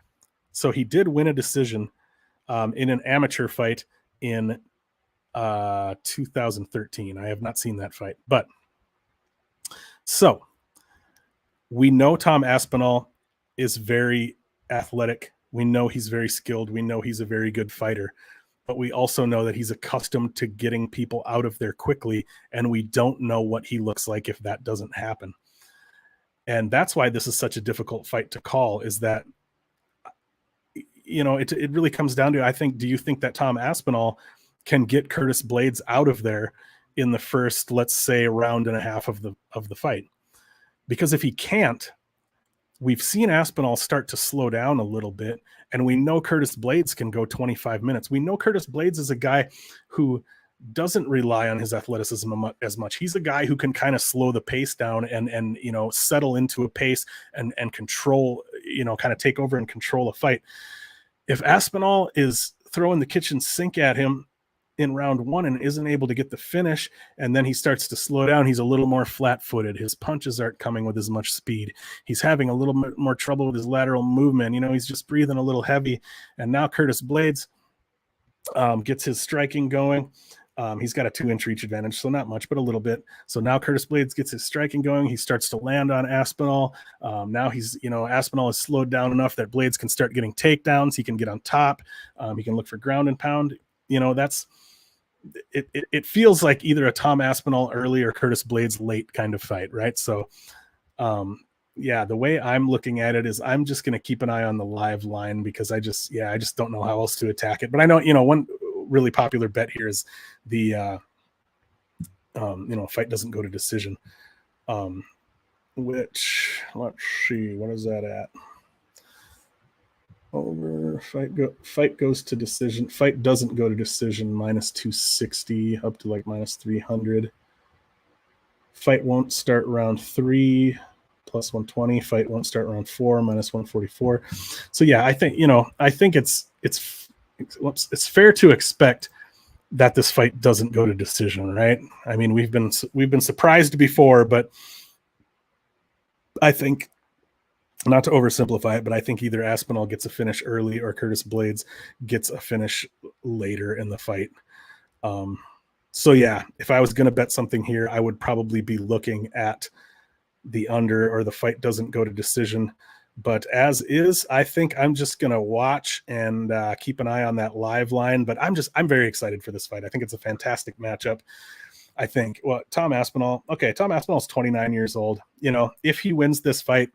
A: So he did win a decision in an amateur fight in 2013. I have not seen that fight, but so we know Tom Aspinall is very athletic. We know he's very skilled. We know he's a very good fighter, but we also know that he's accustomed to getting people out of there quickly, and we don't know what he looks like if that doesn't happen. And that's why this is such a difficult fight to call, is that, it really comes down to, I think, do you think that Tom Aspinall can get Curtis Blaydes out of there in the first, let's say, round and a half of the fight? Because if he can't, we've seen Aspinall start to slow down a little bit, and we know Curtis Blaydes can go 25 minutes. We know Curtis Blaydes is a guy who doesn't rely on his athleticism as much. He's a guy who can kind of slow the pace down and settle into a pace and control, kind of take over and control a fight. If Aspinall is throwing the kitchen sink at him in round 1 and isn't able to get the finish, and then he starts to slow down, he's a little more flat-footed. His punches aren't coming with as much speed. He's having a little bit more trouble with his lateral movement. He's just breathing a little heavy. And now Curtis Blaydes gets his striking going. He's got a 2-inch reach advantage, so not much, but a little bit. So now Curtis Blaydes gets his striking going. He starts to land on Aspinall. Now he's, Aspinall is slowed down enough that Blaydes can start getting takedowns. He can get on top. He can look for ground and pound. It feels like either a Tom Aspinall early or Curtis Blaydes late kind of fight, right? So, the way I'm looking at it is I'm just going to keep an eye on the live line because I just don't know how else to attack it. But I know, one really popular bet here is the fight doesn't go to decision, which, let's see, what is that at? Over fight goes to decision. Fight doesn't go to decision, minus 260 up to like minus 300. Fight won't start round 3, plus 120. Fight won't start round 4, minus 144. So yeah, I think it's fair to expect that this fight doesn't go to decision, right? I mean, we've been surprised before, but I think, not to oversimplify it, but I think either Aspinall gets a finish early or Curtis Blaydes gets a finish later in the fight. So yeah, if I was going to bet something here, I would probably be looking at the under or the fight doesn't go to decision. But as is, I think I'm just going to watch and keep an eye on that live line. But I'm very excited for this fight. I think it's a fantastic matchup. I think, Tom Aspinall's 29 years old. If he wins this fight,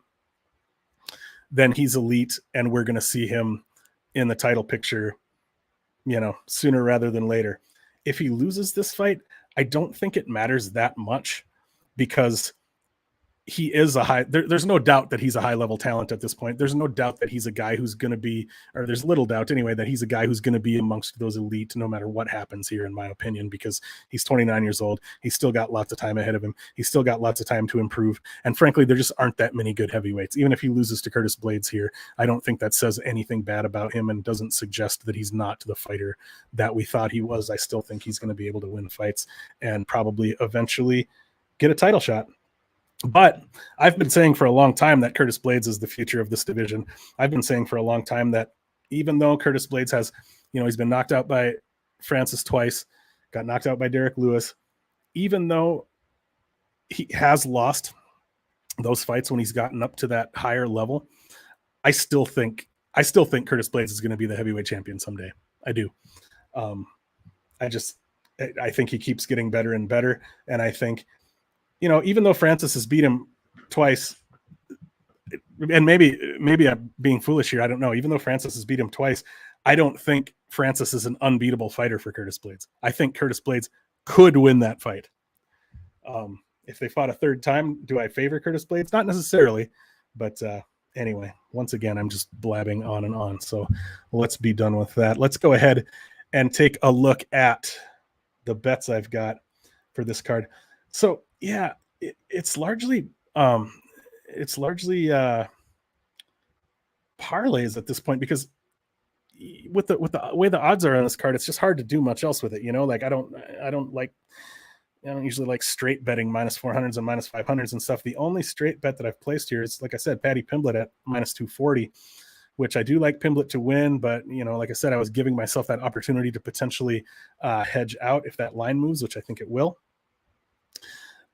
A: then he's elite, and we're going to see him in the title picture, sooner rather than later. If he loses this fight, I don't think it matters that much because he is there's no doubt that he's a high-level talent at this point. There's no doubt that he's a guy who's going to be, or there's little doubt anyway, that he's a guy who's going to be amongst those elite no matter what happens here, in my opinion, because he's 29 years old. He's still got lots of time ahead of him. He's still got lots of time to improve. And frankly, there just aren't that many good heavyweights. Even if he loses to Curtis Blaydes here, I don't think that says anything bad about him and doesn't suggest that he's not the fighter that we thought he was. I still think he's going to be able to win fights and probably eventually get a title shot. But I've been saying for a long time that Curtis Blaydes is the future of this division. I've been saying for a long time that even though Curtis Blaydes has, he's been knocked out by Francis twice, got knocked out by Derek Lewis, even though he has lost those fights when he's gotten up to that higher level, I still think Curtis Blaydes is going to be the heavyweight champion someday. I do. I think he keeps getting better and better. And I think, even though Francis has beat him twice, and maybe I'm being foolish here, I don't know. Even though Francis has beat him twice, I don't think Francis is an unbeatable fighter for Curtis Blaydes. I think Curtis Blaydes could win that fight. If they fought a third time, do I favor Curtis Blaydes? Not necessarily, but anyway, once again, I'm just blabbing on and on. So let's be done with that. Let's go ahead and take a look at the bets I've got for this card. So yeah, it's largely parlays at this point, because with the way the odds are on this card, it's just hard to do much else with it. Like I don't usually like straight betting minus 400s and minus 500s and stuff. The only straight bet that I've placed here is, like I said, Paddy Pimblett at minus 240, which I do like Pimblett to win, but like I said, I was giving myself that opportunity to potentially hedge out if that line moves, which I think it will.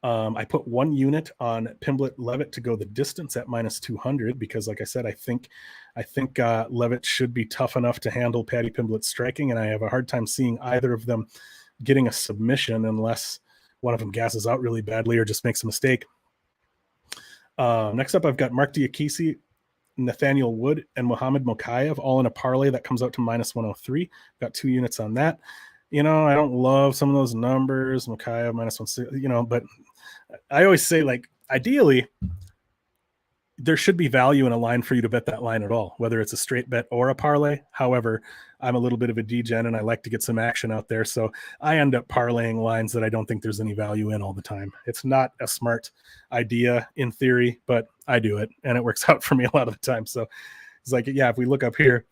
A: I put 1 unit on Pimblett Leavitt to go the distance at minus 200 because, like I said, I think Leavitt should be tough enough to handle Paddy Pimblett's striking, and I have a hard time seeing either of them getting a submission unless one of them gasses out really badly or just makes a mistake. Next up, I've got Mark Diakiese, Nathaniel Wood, and Muhammad Mokaev all in a parlay that comes out to minus 103. Got 2 units on that. I don't love some of those numbers, Mokaev minus 160, but I always say, like, ideally, there should be value in a line for you to bet that line at all, whether it's a straight bet or a parlay. However, I'm a little bit of a degen and I like to get some action out there. So I end up parlaying lines that I don't think there's any value in all the time. It's not a smart idea in theory, but I do it and it works out for me a lot of the time. So it's like, yeah, if we look up here,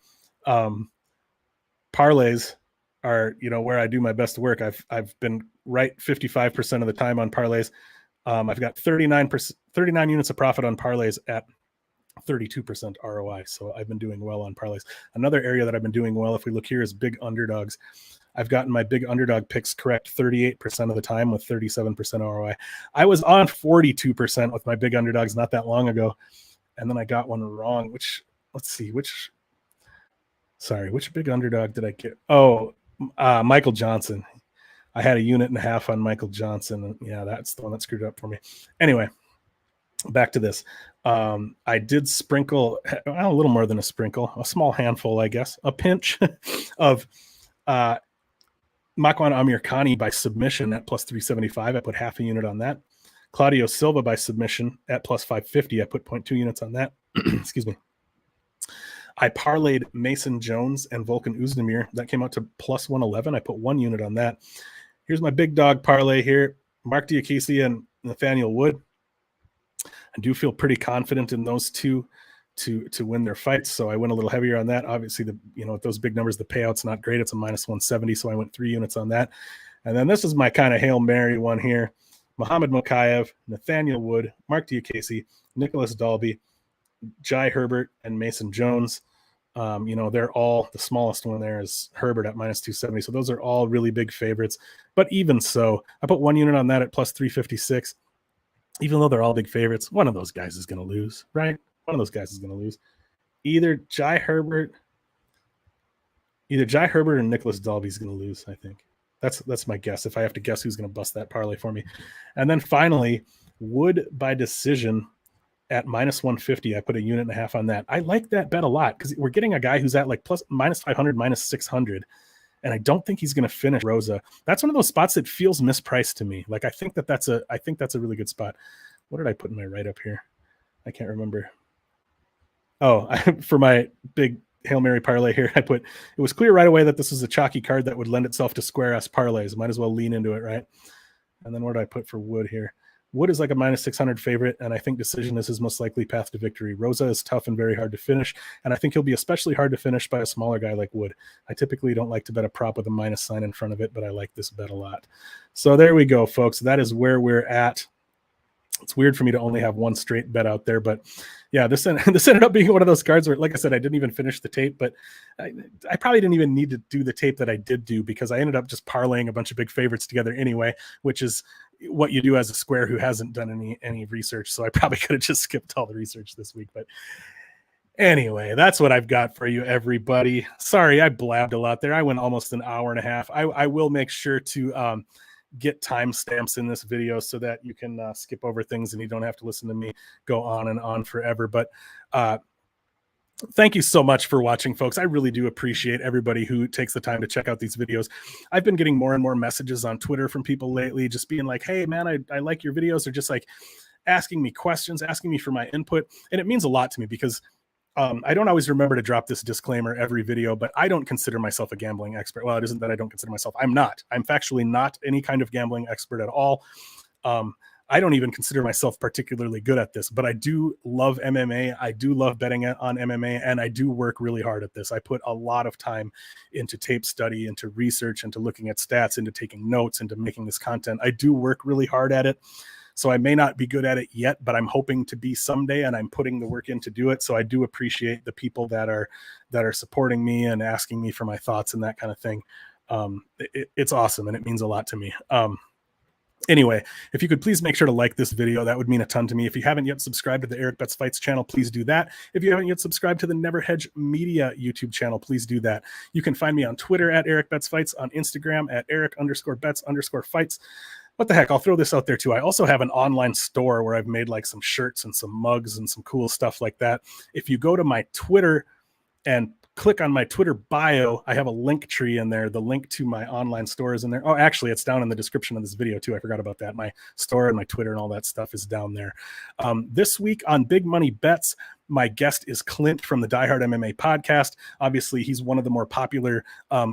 A: parlays are, where I do my best work. I've been right 55% of the time on parlays. I've got 39 units of profit on parlays at 32% ROI. So I've been doing well on parlays. Another area that I've been doing well, if we look here, is big underdogs. I've gotten my big underdog picks correct 38% of the time with 37% ROI. I was on 42% with my big underdogs not that long ago. And then I got one wrong, which big underdog did I get? Oh, Michael Johnson. I had a unit and a half on Michael Johnson. Yeah, that's the one that screwed up for me. Anyway, back to this. I did sprinkle a little more than a sprinkle, a small handful, I guess, a pinch of Makwan Amirkhani by submission at plus 375. I put half a unit on that. Claudio Silva by submission at plus 550. I put 0.2 units on that. Excuse me. I parlayed Mason Jones and Volkan Oezdemir. That came out to plus 111. I put 1 unit on that. Here's my big dog parlay here. Mark Diakiese and Nathaniel Wood. I do feel pretty confident in those two to win their fights. So I went a little heavier on that. Obviously, with those big numbers, the payout's not great. It's a minus 170. So I went 3 units on that. And then this is my kind of Hail Mary one here. Muhammad Mokaev, Nathaniel Wood, Mark Diakiese, Nicholas Dalby, Jai Herbert, and Mason Jones. They're all, the smallest one there is Herbert at minus 270. So those are all really big favorites. But even so, I put 1 unit on that at plus 356. Even though they're all big favorites, one of those guys is going to lose, right? One of those guys is going to lose. Either Jai Herbert or Nicholas Dalby is going to lose, I think. That's my guess, if I have to guess who's going to bust that parlay for me. And then finally, Wood by decision at minus 150. I put a unit and a half on that. I like that bet a lot because we're getting a guy who's at like plus minus 500, minus 600. And I don't think he's going to finish Rosa. That's one of those spots that feels mispriced to me. Like, I think that's a really good spot. What did I put in my write-up here? I can't remember. Oh, for my big Hail Mary parlay here, I put, it was clear right away that this was a chalky card that would lend itself to square ass parlays. Might as well lean into it, right? And then what did I put for Wood here? Wood is like a minus 600 favorite, and I think decision is his most likely path to victory. Rosa is tough and very hard to finish, and I think he'll be especially hard to finish by a smaller guy like Wood. I typically don't like to bet a prop with a minus sign in front of it, but I like this bet a lot. So there we go, folks. That is where we're at. It's weird for me to only have one straight bet out there, but yeah, this ended up being one of those cards where, like I said, I didn't even finish the tape, but I probably didn't even need to do the tape that I did do because I ended up just parlaying a bunch of big favorites together anyway, which is what you do as a square who hasn't done any research. So I probably could have just skipped all the research this week, but anyway, that's what I've got for you, everybody. Sorry, I blabbed a lot there. I went almost an hour and a half. I will make sure to get timestamps in this video so that you can skip over things and you don't have to listen to me go on and on forever. But thank you so much for watching, folks. I really do appreciate everybody who takes the time to check out these videos. I've been getting more and more messages on Twitter from people lately, just being like, hey, man, I like your videos. They're just like asking me questions, asking me for my input. And it means a lot to me because I don't always remember to drop this disclaimer every video, but I don't consider myself a gambling expert. Well, it isn't that I don't consider myself. I'm not. I'm factually not any kind of gambling expert at all. I don't even consider myself particularly good at this, but I do love MMA. I do love betting on MMA, and I do work really hard at this. I put a lot of time into tape study, into research, into looking at stats, into taking notes, into making this content. I do work really hard at it. So I may not be good at it yet, but I'm hoping to be someday, and I'm putting the work in to do it. So I do appreciate the people that are supporting me and asking me for my thoughts and that kind of thing. It's awesome, and it means a lot to me. Anyway, if you could please make sure to like this video, that would mean a ton to me. If you haven't yet subscribed to the Erik Bets Fights channel, please do that. If you haven't yet subscribed to the Never Hedge Media YouTube channel, please do that. You can find me on Twitter at Erik Bets Fights, on Instagram at Erik_Bets_Fights. What the heck, I'll throw this out there too. I also have an online store where I've made like some shirts and some mugs and some cool stuff like that. If you go to my Twitter and click on my Twitter bio, I have a link tree in there. The link to my online store is in there. Oh, actually, it's down in the description of this video too. I forgot about that. My store and my Twitter and all that stuff is down there. This week on Big Money Bets, my guest is Clint from the Die Hard MMA podcast. Obviously, he's one of the more popular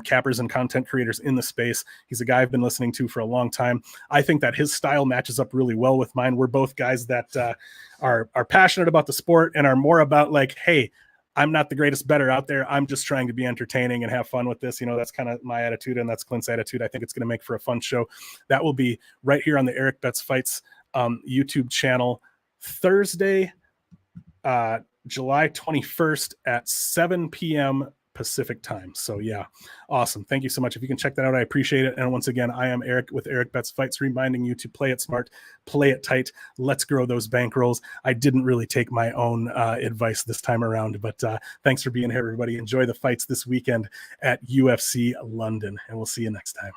A: cappers and content creators in the space. He's a guy I've been listening to for a long time. I think that his style matches up really well with mine. We're both guys that are passionate about the sport and are more about like, hey, I'm not the greatest bettor out there. I'm just trying to be entertaining and have fun with this. You know, that's kind of my attitude, and that's Clint's attitude. I think it's going to make for a fun show. That will be right here on the Erik Bets Fights YouTube channel Thursday, July 21st at 7 p.m. Pacific time. So yeah, awesome. Thank you so much. If you can check that out, I appreciate it. And once again, I am Erik with Erik Bets Fights, reminding you to play it smart, play it tight. Let's grow those bankrolls. I didn't really take my own advice this time around, but thanks for being here, everybody. Enjoy the fights this weekend at UFC London, and we'll see you next time.